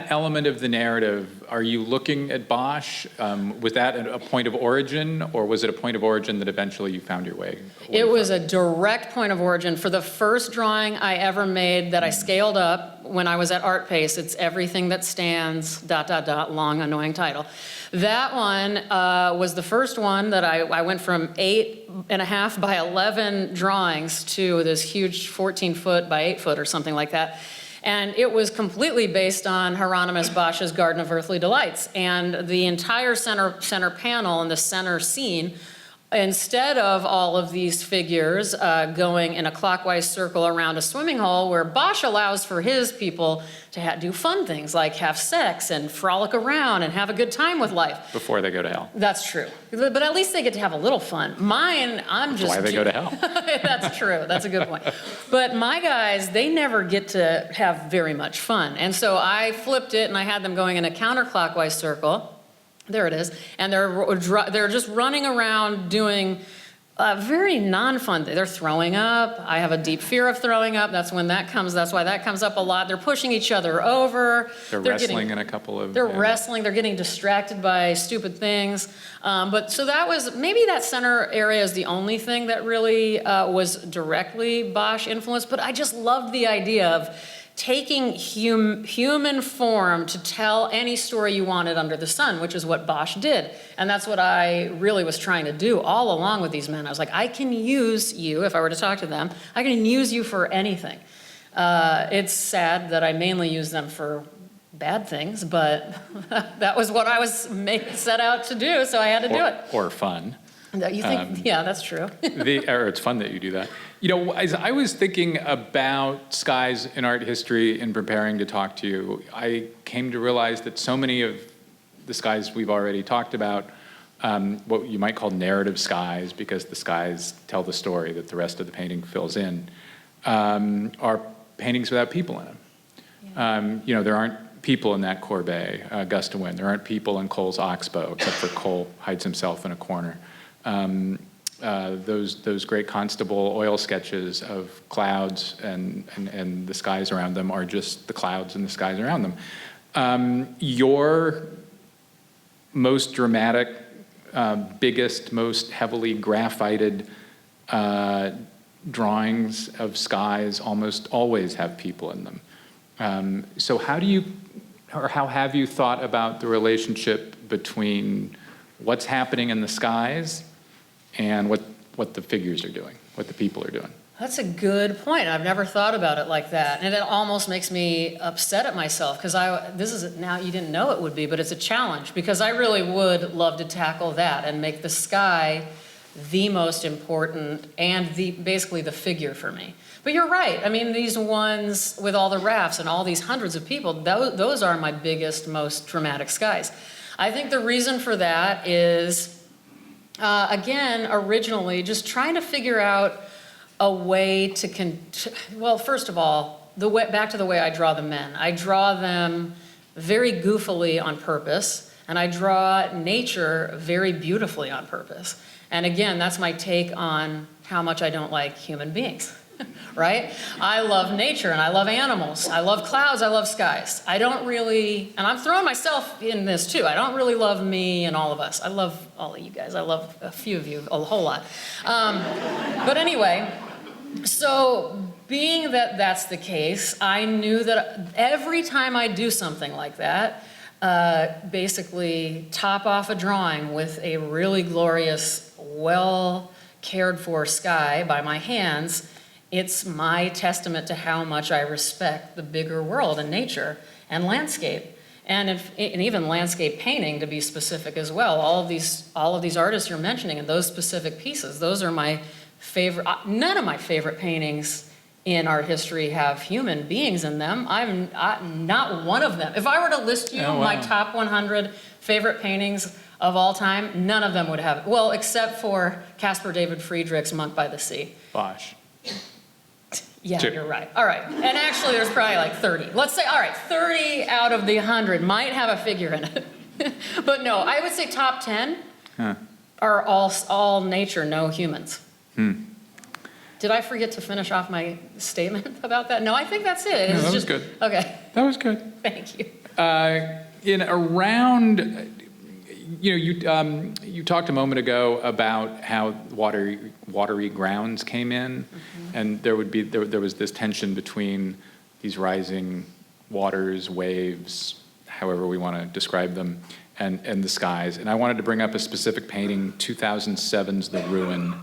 element of the narrative, are you looking at Bosch? Was that a point of origin, or was it a point of origin that eventually you found your way? It was a direct point of origin. For the first drawing I ever made that I scaled up when I was at Art Pace, it's Everything That Stands, ... long annoying title. That one was the first one that I went from 8.5 by 11 drawings to this huge 14-foot by 8-foot or something like that. And it was completely based on Hieronymus Bosch's Garden of Earthly Delights. And the entire center panel and the center scene instead of all of these figures going in a clockwise circle around a swimming hole, where Bosch allows for his people to do fun things like have sex and frolic around and have a good time with life. Before they go to hell. That's true. But at least they get to have a little fun. Mine, I'm just... Why they go to hell. That's true. That's a good point. But my guys, they never get to have very much fun. And so I flipped it and I had them going in a counterclockwise circle. There it is. And they're just running around doing very non-fun things. They're throwing up. I have a deep fear of throwing up. That's when that comes. That's why that comes up a lot. They're pushing each other over. They're wrestling in a couple of... They're wrestling. They're getting distracted by stupid things. But so that was, maybe that center area is the only thing that really was directly Bosch influenced. But I just loved the idea of taking human form to tell any story you wanted under the sun, which is what Bosch did. And that's what I really was trying to do all along with these men. I was like, I can use you, if I were to talk to them, I can use you for anything. It's sad that I mainly use them for bad things, but that was what I was set out to do, so I had to do it. Or fun. You think, yeah, that's true. Or it's fun that you do that. You know, as I was thinking about skies in art history and preparing to talk to you, I came to realize that so many of the skies we've already talked about, what you might call narrative skies, because the skies tell the story that the rest of the painting fills in, are paintings without people in them. Yeah. You know, there aren't people in that Courbet, Gust of Wind. There aren't people in Cole's Oxbow, except for Cole hides himself in a corner. Those great Constable oil sketches of clouds and the skies around them are just the clouds and the skies around them. Your most dramatic, biggest, most heavily graphited drawings of skies almost always have people in them. So how have you thought about the relationship between what's happening in the skies and what the figures are doing, what the people are doing? That's a good point. I've never thought about it like that. And it almost makes me upset at myself, because this is, now you didn't know it would be, but it's a challenge, because I really would love to tackle that and make the sky the most important and basically the figure for me. But you're right. I mean, these ones with all the rafts and all these hundreds of people, those are my biggest, most dramatic skies. I think the reason for that is, again, originally, just trying to figure out a way to, well, first of all, back to the way I draw the men. I draw them very goofily on purpose, and I draw nature very beautifully on purpose. And again, that's my take on how much I don't like human beings, right? I love nature, and I love animals. I love clouds, I love skies. I don't really, and I'm throwing myself in this too, I don't really love me and all of us. I love all of you guys. I love a few of you, a whole lot. But anyway, so being that that's the case, I knew that every time I do something like that, basically top off a drawing with a really glorious, well cared for sky by my hands, it's my testament to how much I respect the bigger world and nature and landscape. And even landscape painting, to be specific as well. All of these artists you're mentioning and those specific pieces, those are my favorite. None of my favorite paintings in art history have human beings in them. I'm not one of them. If I were to list you my top 100 favorite paintings of all time, none of them would have, well, except for Caspar David Friedrich's Monk by the Sea. Bosh. Yeah, you're right. All right. And actually, there's probably like 30. Let's say, all right, 30 out of the 100 might have a figure in it. But no, I would say top 10 are all nature, no humans. Did I forget to finish off my statement about that? No, I think that's it. No, that was good. Okay. That was good. Thank you. You talked a moment ago about how watery grounds came in, and there was this tension between these rising waters, waves, however we want to describe them, and the skies. And I wanted to bring up a specific painting, 2007's The Ruin,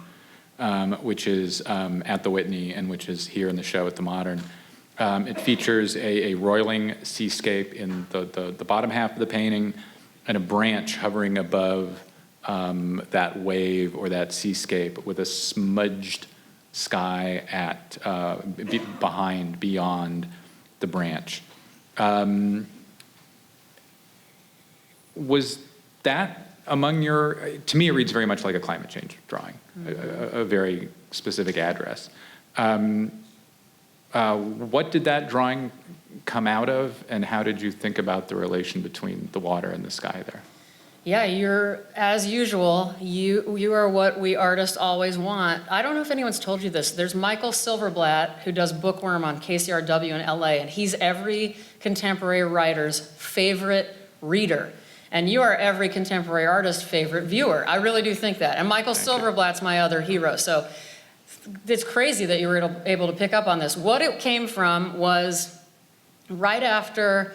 which is at the Whitney and which is here in the show at the Modern. It features a roiling seascape in the bottom half of the painting, and a branch hovering above that wave or that seascape with a smudged sky at beyond the branch. Was that among your, to me it reads very much like a climate change drawing, a very specific address. What did that drawing come out of, and how did you think about the relation between the water and the sky there? Yeah, you're, as usual, you are what we artists always want. I don't know if anyone's told you this. There's Michael Silverblatt, who does Bookworm on KCRW in LA, and he's every contemporary writer's favorite reader. And you are every contemporary artist's favorite viewer. I really do think that. And Michael Silverblatt's my other hero. So it's crazy that you were able to pick up on this. What it came from was right after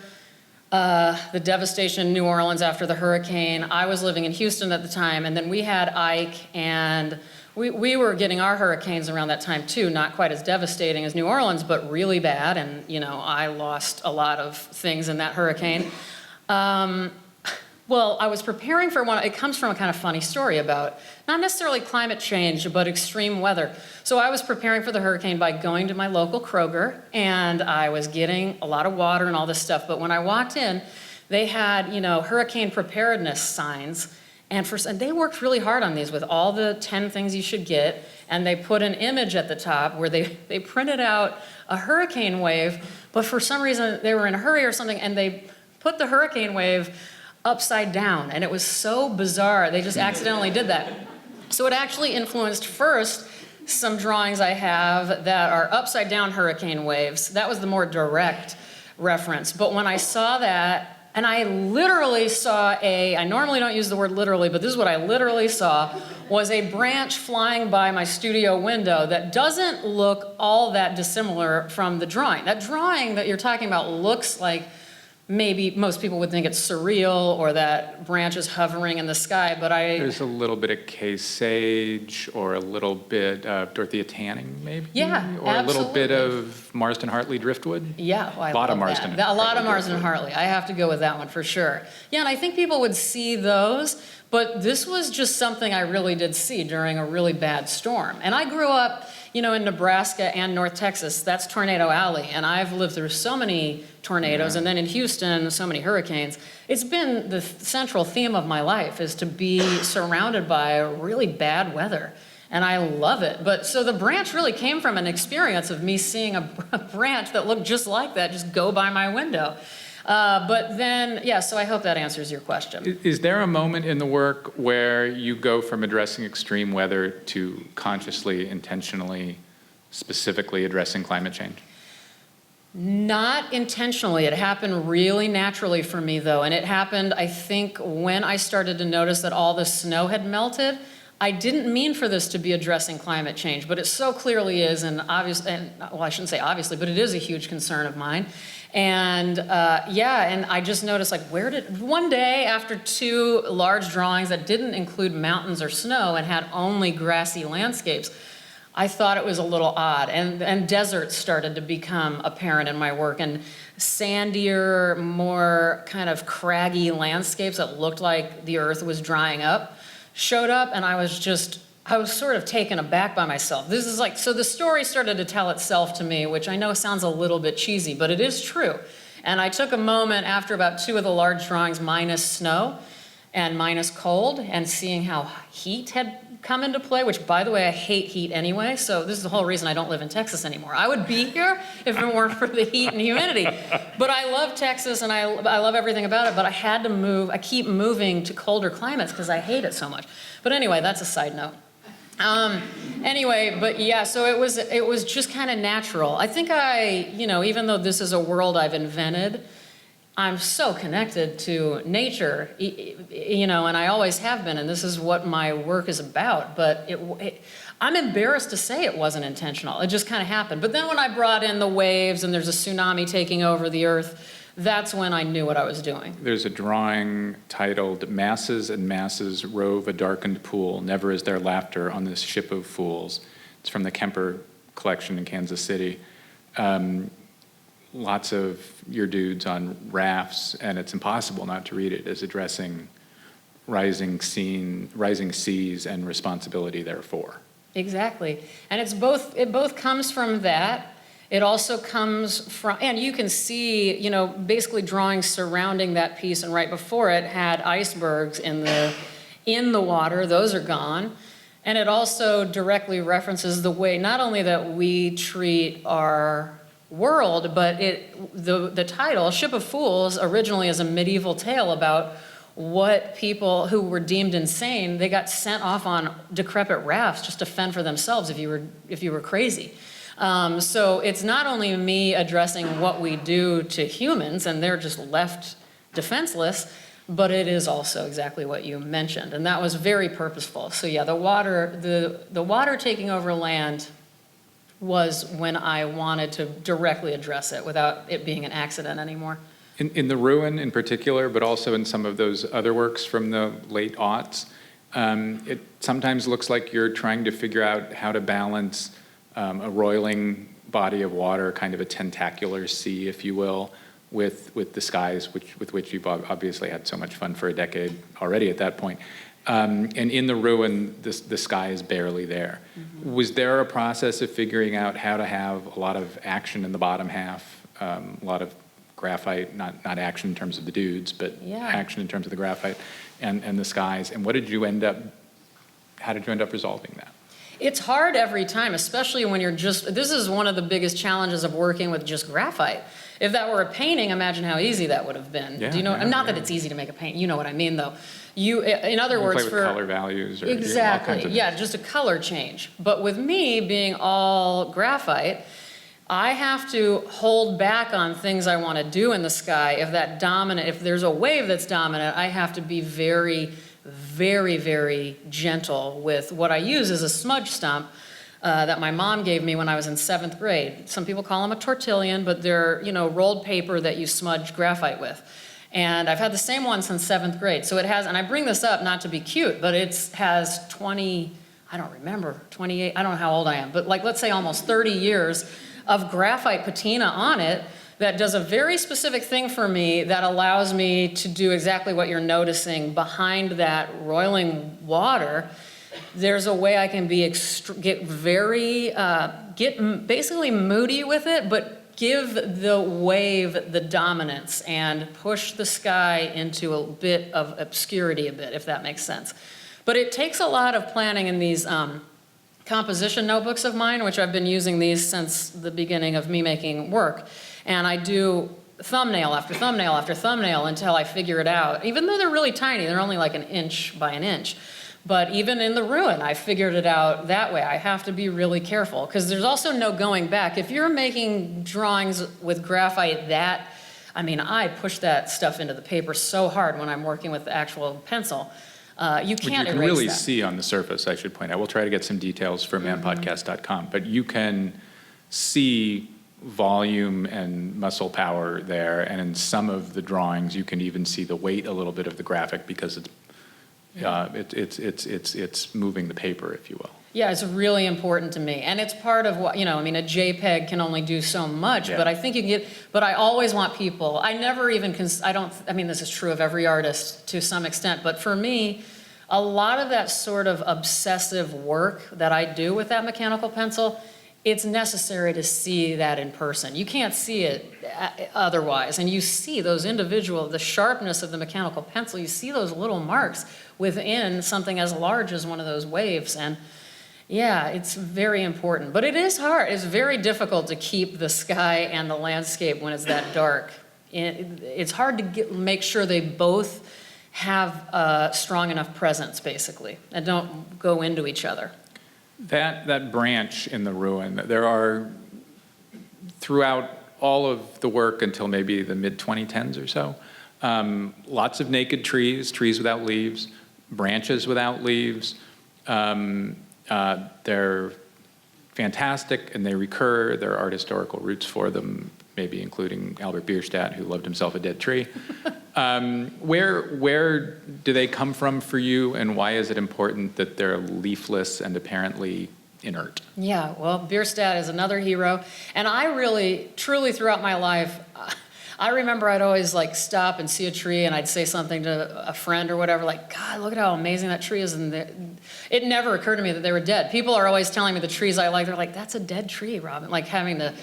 the devastation in New Orleans after the hurricane. I was living in Houston at the time, and then we had Ike, and we were getting our hurricanes around that time too, not quite as devastating as New Orleans, but really bad, and I lost a lot of things in that hurricane. Well, I was preparing for one. It comes from a kind of funny story about not necessarily climate change, but extreme weather. So I was preparing for the hurricane by going to my local Kroger, and I was getting a lot of water and all this stuff. But when I walked in, they had, hurricane preparedness signs. And they worked really hard on these with all the 10 things you should get. And they put an image at the top where they printed out a hurricane wave, but for some reason they were in a hurry or something, and they put the hurricane wave upside down, and it was so bizarre. They just accidentally did that. So it actually influenced first some drawings I have that are upside down hurricane waves. That was the more direct reference. But when I saw that, and I literally saw I normally don't use the word literally, but this is what I literally saw, was a branch flying by my studio window that doesn't look all that dissimilar from the drawing. That drawing that you're talking about looks like maybe most people would think it's surreal or that branch is hovering in the sky, but There's a little bit of Kay Sage or a little bit of Dorothea Tanning, maybe? Yeah, Or absolutely. a little bit of Marston Hartley Driftwood? Yeah, well, I a lot love of Marston. that. A lot of Marston Hartley. I have to go with that one for sure. Yeah, and I think people would see those, but this was just something I really did see during a really bad storm. And I grew up, in Nebraska and North Texas. That's Tornado Alley, and I've lived through so many tornadoes, and then in Houston, so many hurricanes. It's been the central theme of my life, is to be surrounded by really bad weather, and I love it. But so the branch really came from an experience of me seeing a branch that looked just like that just go by my window. But then, so I hope that answers your question. Is there a moment in the work where you go from addressing extreme weather to consciously, intentionally, specifically addressing climate change? Not intentionally. It happened really naturally for me, though. And it happened, I think, when I started to notice that all the snow had melted. I didn't mean for this to be addressing climate change, but it so clearly is, and I shouldn't say obviously, but it is a huge concern of mine. And and I just noticed, one day after 2 large drawings that didn't include mountains or snow and had only grassy landscapes, I thought it was a little odd. And deserts started to become apparent in my work, and sandier, more kind of craggy landscapes that looked like the earth was drying up showed up, and I was sort of taken aback by myself. This is so the story started to tell itself to me, which I know sounds a little bit cheesy, but it is true. And I took a moment after about 2 of the large drawings, minus snow and minus cold, and seeing how heat had come into play, which, by the way, I hate heat anyway, so this is the whole reason I don't live in Texas anymore. I would be here if it weren't for the heat and humidity. But I love Texas, and I love everything about it, but I had to move. I keep moving to colder climates because I hate it so much. But anyway, that's a side note. So it was just kind of natural. I think even though this is a world I've invented, I'm so connected to nature, and I always have been, and this is what my work is about, but I'm embarrassed to say it wasn't intentional. It just kind of happened. But then when I brought in the waves and there's a tsunami taking over the earth, that's when I knew what I was doing. There's a drawing titled "Masses and Masses Rove a Darkened Pool, Never is there laughter on this ship of fools." It's from the Kemper collection in Kansas City. Lots of your dudes on rafts, and it's impossible not to read it as addressing rising seas and responsibility therefore. Exactly. And it both comes from that. It also comes from, and you can see, basically drawings surrounding that piece, and right before it had icebergs in the water. Those are gone. And it also directly references the way not only that we treat our world, but the title, Ship of Fools, originally is a medieval tale about what people who were deemed insane, they got sent off on decrepit rafts just to fend for themselves if you were crazy. So it's not only me addressing what we do to humans and they're just left defenseless, but it is also exactly what you mentioned, and that was very purposeful. So yeah, the water taking over land was when I wanted to directly address it without it being an accident anymore. In the ruin in particular, but also in some of those other works from the late aughts, it sometimes looks like you're trying to figure out how to balance a roiling body of water, kind of a tentacular sea, if you will, with the skies, with which you've obviously had so much fun for a decade already at that point. And in the ruin, the sky is barely there. Mm-hmm. Was there a process of figuring out how to have a lot of action in the bottom half, a lot of graphite, not action in terms of the dudes, but action in terms of the graphite and the skies? And how did you end up resolving that? It's hard every time, especially when this is one of the biggest challenges of working with just graphite. If that were a painting, imagine how easy that would have been. Yeah, do you know? Not that it's easy to make a paint. You know what I mean, though. In other words, play with color values or exactly, all kinds of things. Just a color change. But with me being all graphite, I have to hold back on things I want to do in the sky. If there's a wave that's dominant, I have to be very, very, very gentle with what I use as a smudge stump that my mom gave me when I was in 7th grade. Some people call them a tortillion, but they're, rolled paper that you smudge graphite with. And I've had the same one since 7th grade. So it has, and I bring this up not to be cute, but it has 28, I don't know how old I am, but let's say almost 30 years of graphite patina on it that does a very specific thing for me that allows me to do exactly what you're noticing behind that roiling water. There's a way I can get basically moody with it, but give the wave the dominance and push the sky into a bit of obscurity if that makes sense. But it takes a lot of planning in these composition notebooks of mine, which I've been using these since the beginning of me making work. And I do thumbnail after thumbnail after thumbnail until I figure it out. Even though they're really tiny, they're only like an inch by an inch. But even in the ruin, I figured it out that way. I have to be really careful because there's also no going back. If you're making drawings with graphite I push that stuff into the paper so hard when I'm working with the actual pencil. You can't erase that. You can really see on the surface, I should point out. We'll try to get some details from manpodcast.com, but you can see volume and muscle power there, and in some of the drawings, you can even see the weight a little bit of the graphic because it's moving the paper, if you will. Yeah, it's really important to me. And it's part of what, a JPEG can only do so much, but I think but I always want people, this is true of every artist to some extent, but for me, a lot of that sort of obsessive work that I do with that mechanical pencil, it's necessary to see that in person. You can't see it otherwise. And you see the sharpness of the mechanical pencil, you see those little marks within something as large as one of those waves. And yeah, it's very important. But it is hard. It's very difficult to keep the sky and the landscape when it's that dark. It's hard to make sure they both have a strong enough presence, basically, and don't go into each other. That branch in the ruin, there are, throughout all of the work until maybe the mid-2010s or so, lots of naked trees without leaves, branches without leaves. They're fantastic and they recur. There are art historical roots for them, maybe including Albert Bierstadt, who loved himself a dead tree. Where do they come from for you, and why is it important that they're leafless and apparently inert? Yeah, well, Bierstadt is another hero. And I really, truly throughout my life, I remember I'd always like stop and see a tree and I'd say something to a friend or whatever, like, God, look at how amazing that tree is. And it never occurred to me that they were dead. People are always telling me the trees I like, they're like, that's a dead tree, Robyn. Like having to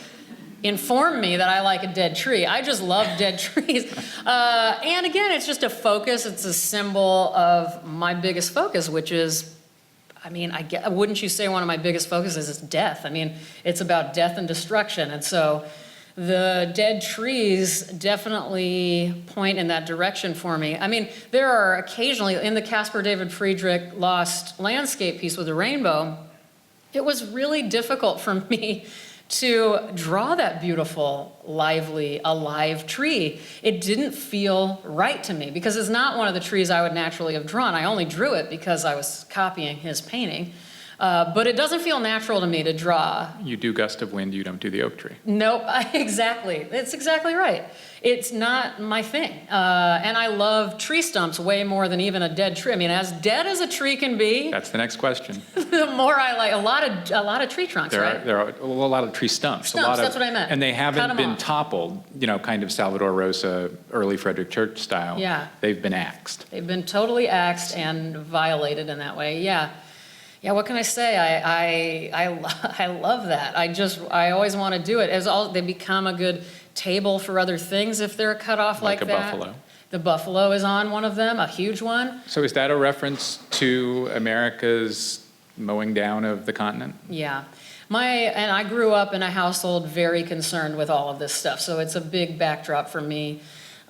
inform me that I like a dead tree. I just love dead trees. And again, it's just a focus. It's a symbol of my biggest focus, which is, I mean, wouldn't you say one of my biggest focuses is death? I mean, it's about death and destruction. And so the dead trees definitely point in that direction for me. I mean, there are occasionally, in the Caspar David Friedrich lost landscape piece with the rainbow, it was really difficult for me to draw that beautiful, lively, alive tree. It didn't feel right to me because it's not one of the trees I would naturally have drawn. I only drew it because I was copying his painting. But it doesn't feel natural to me to draw. You do gust of wind, you don't do the oak tree. Nope, exactly. It's exactly right. It's not my thing. And I love tree stumps way more than even a dead tree. I mean, as dead as a tree can be, That's the next question. the more I like a lot of tree trunks, right? There are a lot of tree stumps. Stumps, that's what I meant. And they Cut haven't 'em been off. toppled, kind of Salvador Rosa, early Frederick Church style. Yeah. They've been axed. They've been totally axed and violated in that way. Yeah. Yeah, what can I say? I love that. I always want to do it. They become a good table for other things if they're cut off like Like a that. buffalo. The buffalo is on one of them, a huge one. So is that a reference to America's mowing down of the continent? Yeah. And I grew up in a household very concerned with all of this stuff, so it's a big backdrop for me.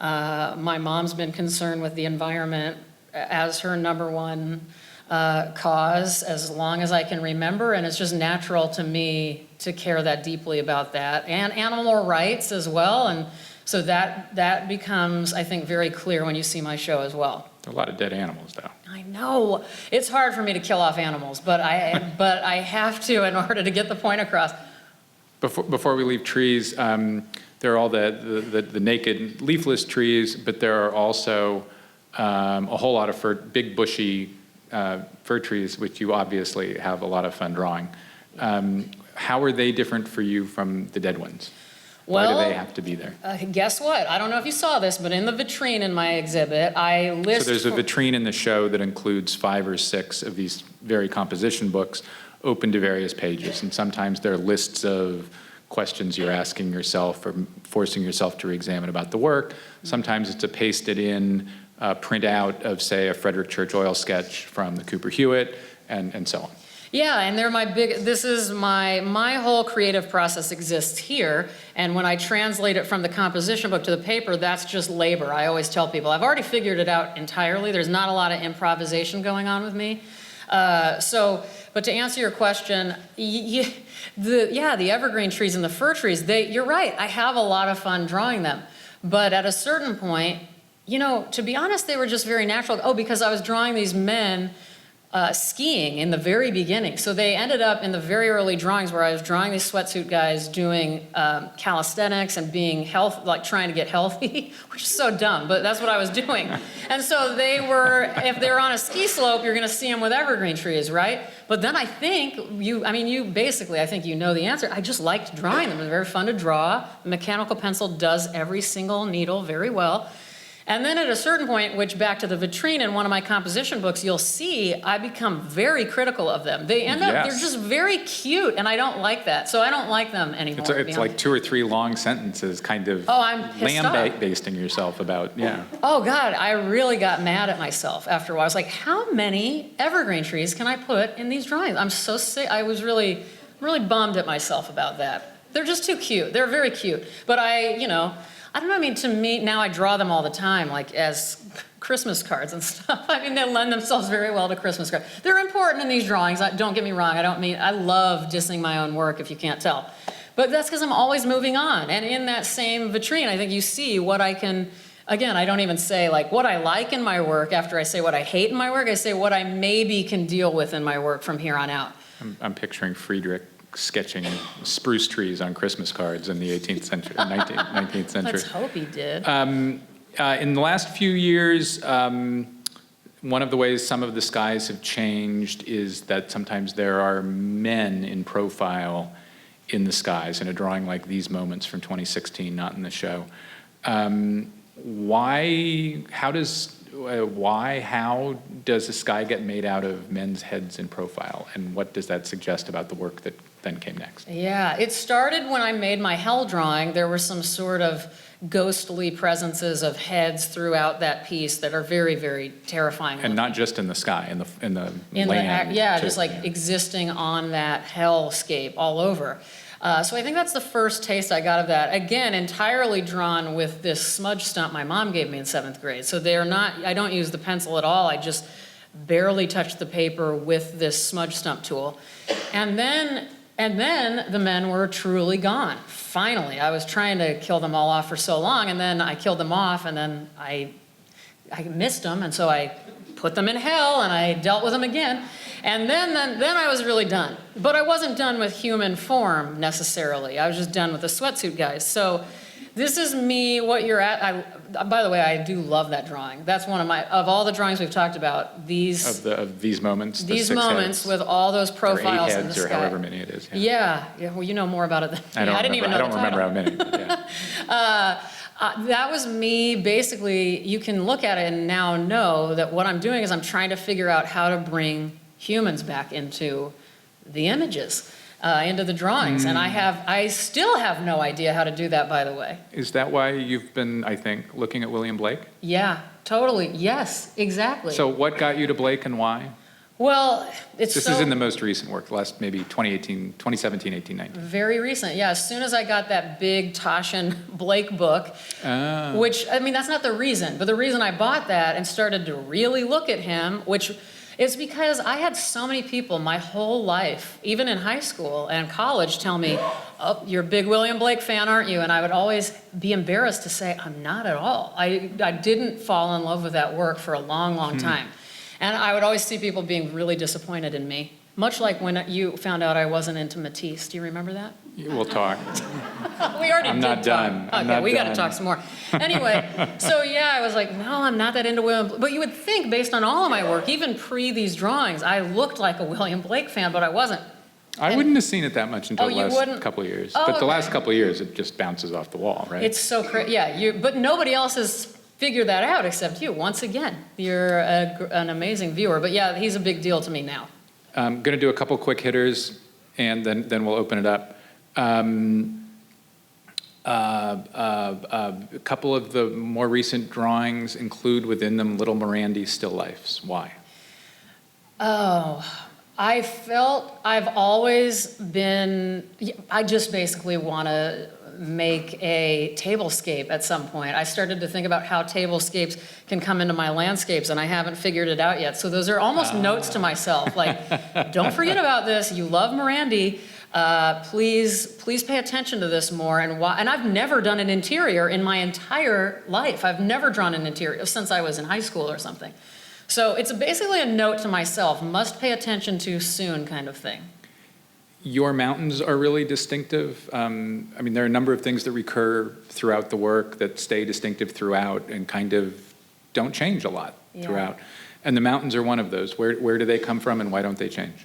My mom's been concerned with the environment as her number one cause as long as I can remember, and it's just natural to me to care that deeply about that, and animal rights as well, and so that becomes, I think, very clear when you see my show as well. There are a lot of dead animals, though. I know. It's hard for me to kill off animals, but I have to in order to get the point across. Before we leave trees, there are all the naked leafless trees, but there are also a whole lot of big bushy fir trees, which you obviously have a lot of fun drawing. How are they different for you from the dead ones? Why do they have to be there? Guess what? I don't know if you saw this, but in the vitrine in my exhibit, I list... So there's a vitrine in the show that includes 5 or 6 of these very composition books open to various pages, and sometimes they're lists of questions you're asking yourself or forcing yourself to re-examine about the work. Sometimes it's a pasted in printout of, say, a Frederick Church oil sketch from the Cooper Hewitt, and so on. Yeah, and they're this is my whole creative process exists here, and when I translate it from the composition book to the paper, that's just labor. I always tell people, I've already figured it out entirely. There's not a lot of improvisation going on with me. But to answer your question, the evergreen trees and the fir trees, you're right, I have a lot of fun drawing them. But at a certain point, to be honest, they were just very natural. Because I was drawing these men skiing in the very beginning. So they ended up in the very early drawings where I was drawing these sweatsuit guys doing calisthenics and being trying to get healthy, which is so dumb, but that's what I was doing. And so if they're on a ski slope, you're gonna see them with evergreen trees, right? But then I think I think you know the answer. I just liked drawing them. It was very fun to draw. The mechanical pencil does every single needle very well. And then at a certain point, which back to the vitrine in one of my composition books, you'll see I become very critical of them. They end up, they're just very cute, and I don't like that. So I don't like them anymore. It's like 2 or 3 long sentences kind of lambasting yourself about, Oh God, I really got mad at myself after a while. I was like, how many evergreen trees can I put in these drawings? I'm so sick. I was really bummed at myself about that. They're just too cute. They're very cute. But I don't know, to me, now I draw them all the time, like as Christmas cards and stuff. They lend themselves very well to Christmas cards. They're important in these drawings, don't get me wrong. I love dissing my own work, if you can't tell. But that's because I'm always moving on. And in that same vitrine, I think you see what I can, again, I don't even say what I like in my work after I say what I hate in my work. I say what I maybe can deal with in my work from here on out. I'm picturing Friedrich sketching spruce trees on Christmas cards in the 18th century, 19th century. Let's hope he did. In the last few years, one of the ways some of the skies have changed is that sometimes there are men in profile in the skies in a drawing like These Moments from 2016, not in the show. How does the sky get made out of men's heads in profile? And what does that suggest about the work that then came next? Yeah, it started when I made my hell drawing. There were some sort of ghostly presences of heads throughout that piece that are very, very terrifying. And not just in the sky, in the land. Yeah, too. just like existing on that hellscape all over. So I think that's the first taste I got of that. Again, entirely drawn with this smudge stump my mom gave me in 7th grade. So I don't use the pencil at all. I just barely touch the paper with this smudge stump tool. And then the men were truly gone. Finally, I was trying to kill them all off for so long, and then I killed them off, and then I missed them, and so I put them in hell, and I dealt with them again. And then I was really done. But I wasn't done with human form necessarily. I was just done with the sweatsuit guys. So this is me, what you're at. By the way, I do love that drawing. That's one of all the drawings we've talked about, these moments, these moments with all those profiles in the sky. Or however many it is. Yeah. Well, you know more about it than me. I didn't even know I don't remember how many. Yeah. That was me. Basically, you can look at it and now know that what I'm doing is I'm trying to figure out how to bring humans back into the images, into the drawings. And I still have no idea how to do that, by the way. Is that why you've been, I think, looking at William Blake? Yeah, totally. Yes, exactly. So what got you to Blake and why? Well, This is in the most recent work, the last maybe 2017, 18, 19. Very recent, yeah. As soon as I got that big Toshin Blake book, which, I mean, that's not the reason, but the reason I bought that and started to really look at him, which is because I had so many people my whole life, even in high school and college, tell me, oh, you're a big William Blake fan, aren't you? And I would always be embarrassed to say, I'm not at all. I didn't fall in love with that work for a long, long time. And I would always see people being really disappointed in me, much like when you found out I wasn't into Matisse. Do you remember that? We'll talk. We already I'm did not talk. done. Okay, we got to talk some more. Anyway, so yeah, I was like, no, I'm not that into William Blake. But you would think, based on all of my work, even pre these drawings, I looked like a William Blake fan, but I wasn't. I wouldn't have seen it that much until the last wouldn't? couple of years. Oh, But the okay. last couple of years, it just bounces off the wall, right? It's so crazy. Yeah, but nobody else has figured that out except you. Once again, you're an amazing viewer. But yeah, he's a big deal to me now. I'm going to do a couple quick hitters, and then we'll open it up. A couple of the more recent drawings include within them Little Mirandy still lifes. Why? Oh, I've always been, I just basically want to make a tablescape at some point. I started to think about how tablescapes can come into my landscapes, and I haven't figured it out yet. So those are almost notes to myself, like, don't forget about this. You love Mirandy. Please pay attention to this more. And I've never done an interior in my entire life. I've never drawn an interior since I was in high school or something. So it's basically a note to myself, must pay attention to soon kind of thing. Your mountains are really distinctive. I mean, there are a number of things that recur throughout the work that stay distinctive throughout and kind of don't change a lot throughout. And the mountains are one of those. Where do they come from and why don't they change?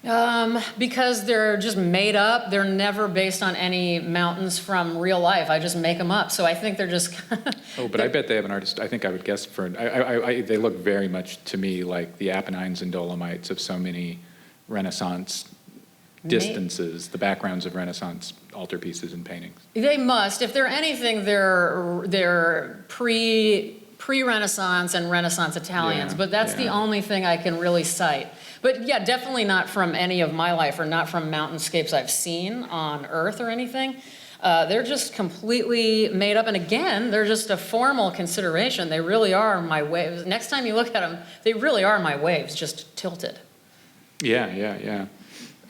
Because they're just made up. They're never based on any mountains from real life. I just make them up. So I think they're just... Oh, but I bet they have an artist. I think I would guess they look very much to me like the Apennines and Dolomites of so many Renaissance distances, the backgrounds of Renaissance altarpieces and paintings. They must. If they're anything, they're pre-Renaissance and Renaissance Italians, but that's the only thing I can really cite. But yeah, definitely not from any of my life or not from mountainscapes I've seen on Earth or anything. They're just completely made up. And again, they're just a formal consideration. They really are my waves. Next time you look at them, they really are my waves, just tilted. Yeah.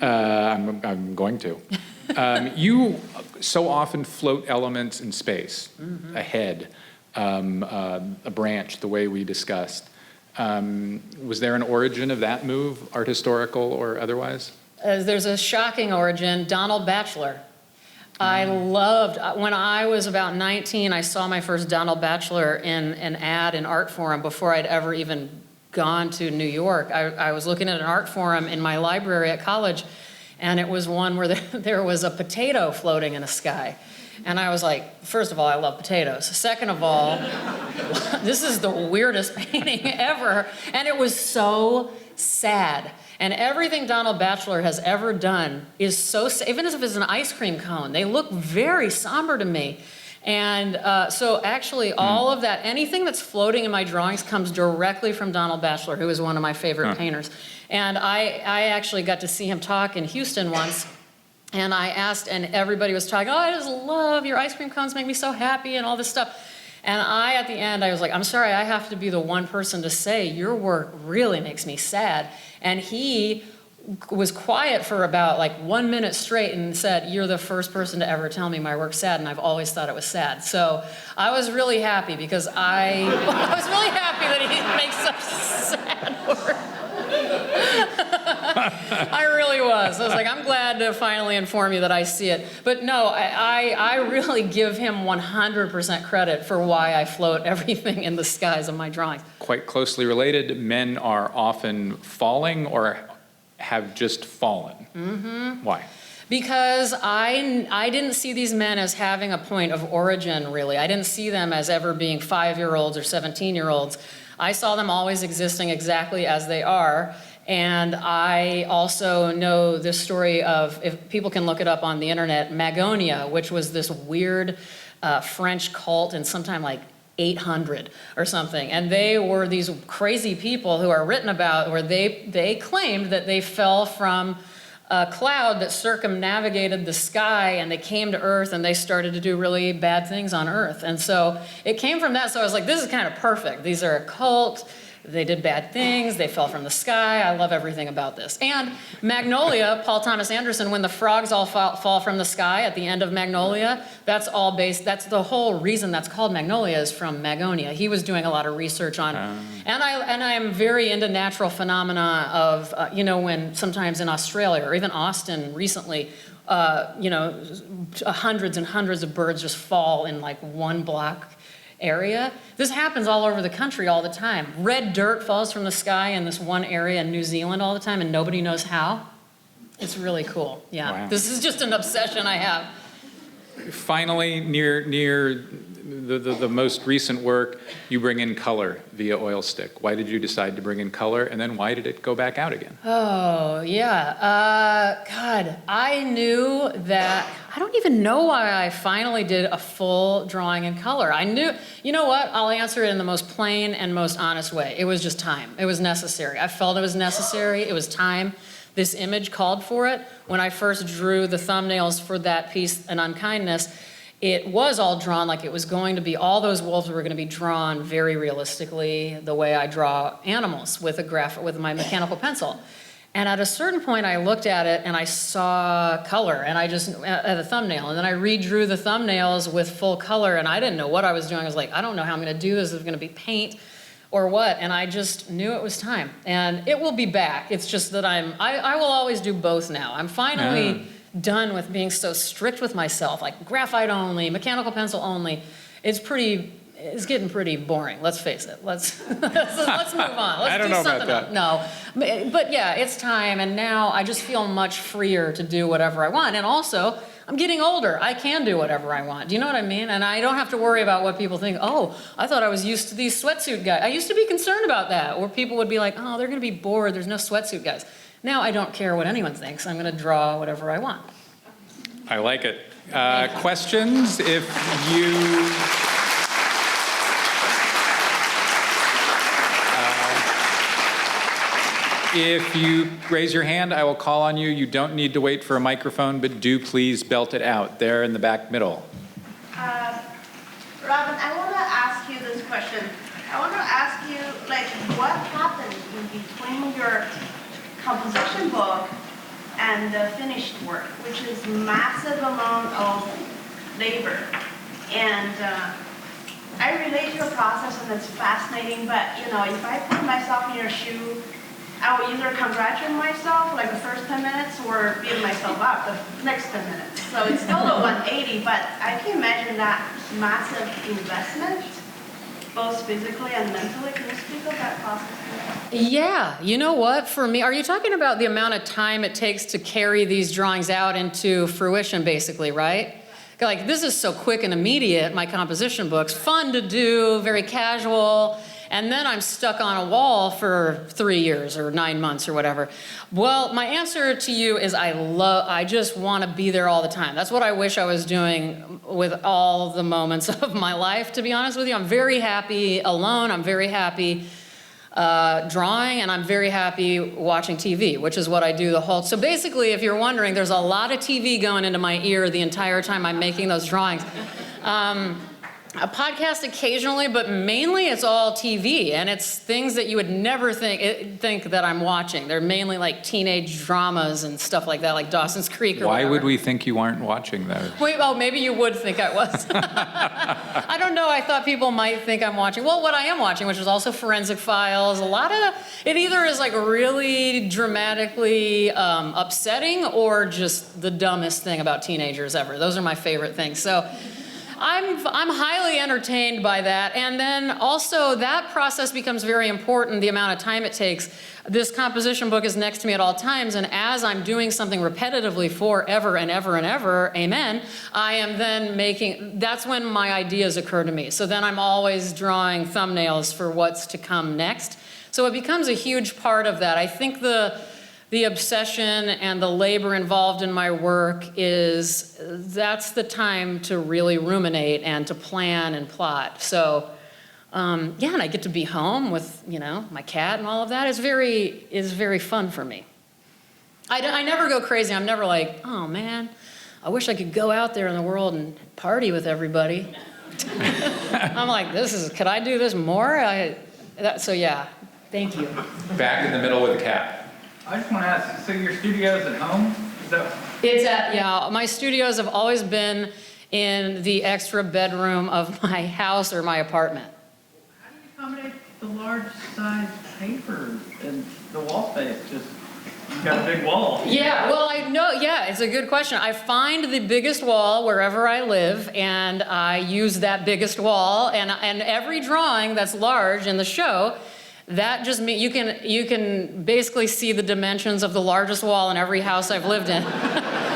I'm going to. You so often float elements in space, a head, a branch, the way we discussed. Was there an origin of that move, art historical or otherwise? There's a shocking origin, Donald Batchelor. I loved, when I was about 19, I saw my first Donald Batchelor in an ad in Art Forum before I'd ever even gone to New York. I was looking at an art forum in my library at college, and it was one where there was a potato floating in the sky. And I was like, first of all, I love potatoes. Second of all, this is the weirdest painting ever. And it was so sad. And everything Donald Batchelor has ever done is so, even if it's an ice cream cone, they look very somber to me. And so actually all of that, anything that's floating in my drawings comes directly from Donald Batchelor, who is one of my favorite painters. And I actually got to see him talk in Houston once. And I asked, and everybody was talking, oh, I just love your ice cream cones, make me so happy and all this stuff. And at the end, I was like, I'm sorry, I have to be the one person to say your work really makes me sad. And he was quiet for about like 1 minute straight and said, you're the first person to ever tell me my work's sad, and I've always thought it was sad. So I was really happy because I was really happy that he makes such sad work. I really was. I was like, I'm glad to finally inform you that I see it. But no, I really give him 100% credit for why I float everything in the skies of my drawings. Quite closely related, men are often falling or have just fallen. Mm-hmm. Why? Because I didn't see these men as having a point of origin, really. I didn't see them as ever being 5-year-olds or 17-year-olds. I saw them always existing exactly as they are. And I also know this story of, if people can look it up on the internet, Magonia, which was this weird French cult in sometime like 800 or something. And they were these crazy people who are written about where they claimed that they fell from a cloud that circumnavigated the sky, and they came to Earth and they started to do really bad things on Earth. And so it came from that. So I was like, this is kind of perfect. These are a cult. They did bad things. They fell from the sky. I love everything about this. And Magnolia, Paul Thomas Anderson, when the frogs all fall from the sky at the end of Magnolia, that's the whole reason that's called Magnolia is from Magonia. He was doing a lot of research on, and I'm very into natural phenomena of, when sometimes in Australia or even Austin recently, hundreds and hundreds of birds just fall in like one block area. This happens all over the country all the time. Red dirt falls from the sky in this one area in New Zealand all the time, and nobody knows how. It's really cool. Yeah. Wow. This is just an obsession I have. Finally, near the most recent work, you bring in color via oil stick. Why did you decide to bring in color, and then why did it go back out again? Oh, yeah. God, I knew that, I don't even know why I finally did a full drawing in color. I knew, you know what, I'll answer it in the most plain and most honest way. It was just time. It was necessary. I felt it was necessary. It was time. This image called for it. When I first drew the thumbnails for that piece, An Unkindness, it was all drawn like it was going to be, all those wolves were going to be drawn very realistically, the way I draw animals with my mechanical pencil. And at a certain point, I looked at it and I saw color, and I just, at the thumbnail, and then I redrew the thumbnails with full color, and I didn't know what I was doing. I was like, I don't know how I'm going to do this. Is it going to be paint or what? And I just knew it was time. And it will be back. It's just that I will always do both now. I'm finally done with being so strict with myself, like graphite only, mechanical pencil only. It's getting pretty boring, let's face it. Let's move on. I don't know about that. No, but yeah, it's time, and now I just feel much freer to do whatever I want. And also, I'm getting older. I can do whatever I want. Do you know what I mean? And I don't have to worry about what people think. Oh, I thought I was used to these sweatsuit guys. I used to be concerned about that, where people would be like, oh, they're going to be bored. There's no sweatsuit guys. Now I don't care what anyone thinks. I'm going to draw whatever I want. I like it. Questions? If you raise your hand, I will call on you. You don't need to wait for a microphone, but do please belt it out there in the back middle. Robyn, I want to ask you this question. I want to ask you, what happened in between your composition book and the finished work, which is massive amount of labor. And I relate to your process, and it's fascinating, but if I put myself in your shoe, I will either congratulate myself like the first 10 minutes or beat myself up the next 10 minutes. So it's still a 180, but I can imagine that massive investment, both physically and mentally. Can you speak of that process? Yeah, you know what, for me, are you talking about the amount of time it takes to carry these drawings out into fruition, basically, right? like, this is so quick and immediate, my composition books, fun to do, very casual, and then I'm stuck on a wall for 3 years or 9 months or whatever. Well, my answer to you is I just want to be there all the time. That's what I wish I was doing with all the moments of my life, to be honest with you. I'm very happy alone. I'm very happy drawing, and I'm very happy watching TV, which is what I do the whole. So basically, if you're wondering, there's a lot of TV going into my ear the entire time I'm making those drawings. A podcast occasionally, but mainly it's all TV, and it's things that you would never think that I'm watching. They're mainly like teenage dramas and stuff like that, like Dawson's Creek or Why whatever. would we think you aren't watching those? Wait, oh, maybe you would think I was. I don't know, I thought people might think I'm watching, well, what I am watching, which is also Forensic Files. A lot of, it either is like really dramatically upsetting or just the dumbest thing about teenagers ever. Those are my favorite things. So I'm highly entertained by that. And then also that process becomes very important, the amount of time it takes. This composition book is next to me at all times, and as I'm doing something repetitively forever and ever and ever, amen, I am then that's when my ideas occur to me. So then I'm always drawing thumbnails for what's to come next. So it becomes a huge part of that. I think the obsession and the labor involved in my work that's the time to really ruminate and to plan and plot. So, yeah, and I get to be home with, my cat and all of that. Is very fun for me. I never go crazy. I'm never like, oh man, I wish I could go out there in the world and party with everybody. I'm like, could I do this more? So yeah, thank you. Back in the middle with a cat. I just want to ask, so your studio's at home? My studios have always been in the extra bedroom of my house or my apartment. How do you accommodate the large size paper and the wall space? You've got a big wall. Yeah, well, it's a good question. I find the biggest wall wherever I live, and I use that biggest wall, and every drawing that's large in the show, that just means you can basically see the dimensions of the largest wall in every house I've lived in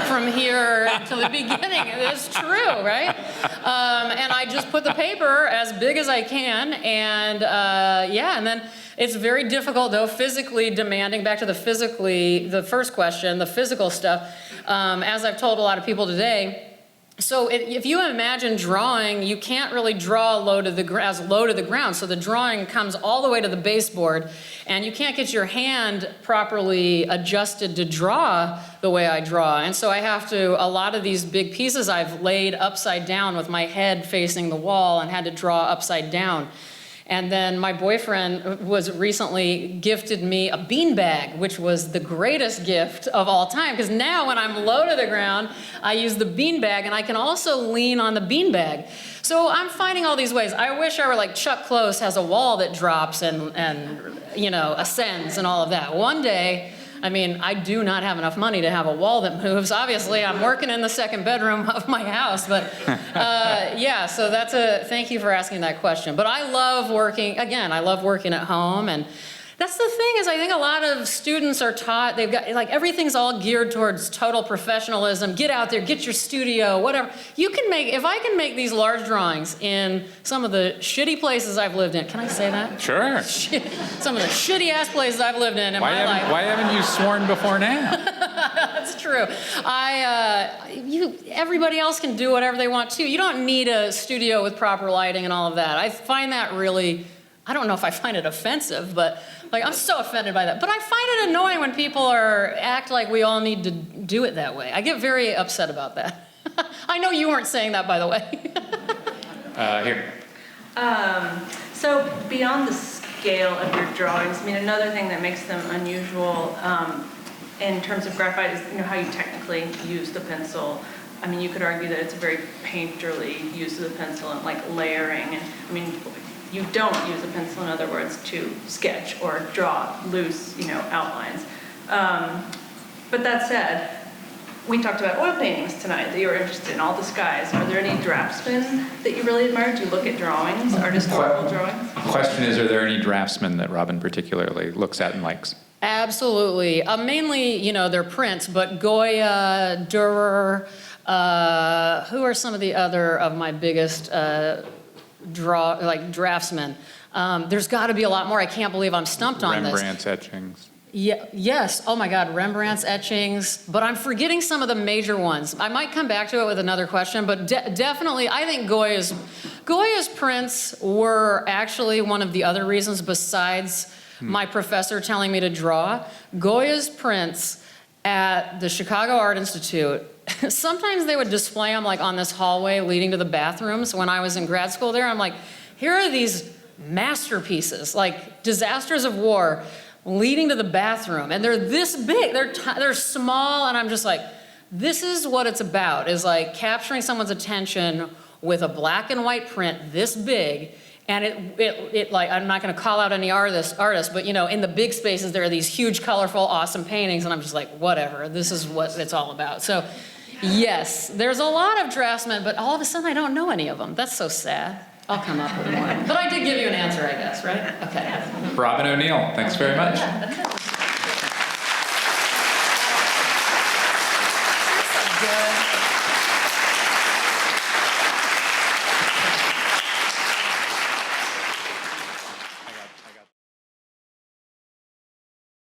from here to the beginning. It's true, right? And I just put the paper as big as I can, and and then it's very difficult, though, physically demanding. Back to the first question, the physical stuff. As I've told a lot of people today. So if you imagine drawing, you can't really draw low to the ground. So the drawing comes all the way to the baseboard, and you can't get your hand properly adjusted to draw the way I draw. And so I have to, a lot of these big pieces I've laid upside down with my head facing the wall and had to draw upside down. And then my boyfriend was recently gifted me a beanbag, which was the greatest gift of all time. Because now when I'm low to the ground, I use the beanbag, and I can also lean on the beanbag. So I'm finding all these ways. I wish I were like Chuck Close, has a wall that drops and ascends and all of that. One day, I do not have enough money to have a wall that moves. Obviously, I'm working in the second bedroom of my house, but so thank you for asking that question. But I love working at home, and that's the thing is I think a lot of students are taught, they've got, like, everything's all geared towards total professionalism. Get out there, get your studio, whatever. If I can make these large drawings in some of the shitty places I've lived in, can I say that? Sure. Some of the shitty ass places I've lived in my life. Why haven't you sworn before now? That's true. Everybody else can do whatever they want too. You don't need a studio with proper lighting and all of that. I find that really, I don't know if I find it offensive, but I'm so offended by that. But I find it annoying when people act like we all need to do it that way. I get very upset about that. I know you weren't saying that, by the way. Here. So beyond the scale of your drawings, another thing that makes them unusual in terms of graphite is how you technically use the pencil. You could argue that it's a very painterly use of the pencil and like layering. And you don't use a pencil, in other words, to sketch or draw loose, outlines. But that said, we talked about oil paintings tonight that you were interested in, all the skies. Are there any draftsmen that you really admire? Do you look at drawings, artistic drawings? Question is, are there any draftsmen that Robyn particularly looks at and likes? Absolutely. Mainly, they're prints, but Goya, Dürer, Who are some of the other of my biggest draftsmen? There's got to be a lot more. I can't believe I'm stumped on this. Rembrandt's etchings. Yeah, yes, oh my God, Rembrandt's etchings, but I'm forgetting some of the major ones. I might come back to it with another question, but definitely, I think Goya's prints were actually one of the other reasons besides my professor telling me to draw. Goya's prints at the Chicago Art Institute, sometimes they would display them like on this hallway leading to the bathrooms. When I was in grad school there, I'm like, here are these masterpieces, like disasters of war, leading to the bathroom, and they're this big, they're small, and I'm just like, this is what it's about, is like capturing someone's attention with a black and white print this big, and it like, I'm not gonna call out any artists, but you know, in the big spaces, there are these huge, colorful, awesome paintings, and I'm just like, whatever, this is what it's all about. So, yes, there's a lot of draftsmen, but all of a sudden I don't know any of them. That's so sad. I'll come up with more. But I did give you an answer, I guess, right? Okay. Robyn O'Neil, thanks very much. Yeah, that's it.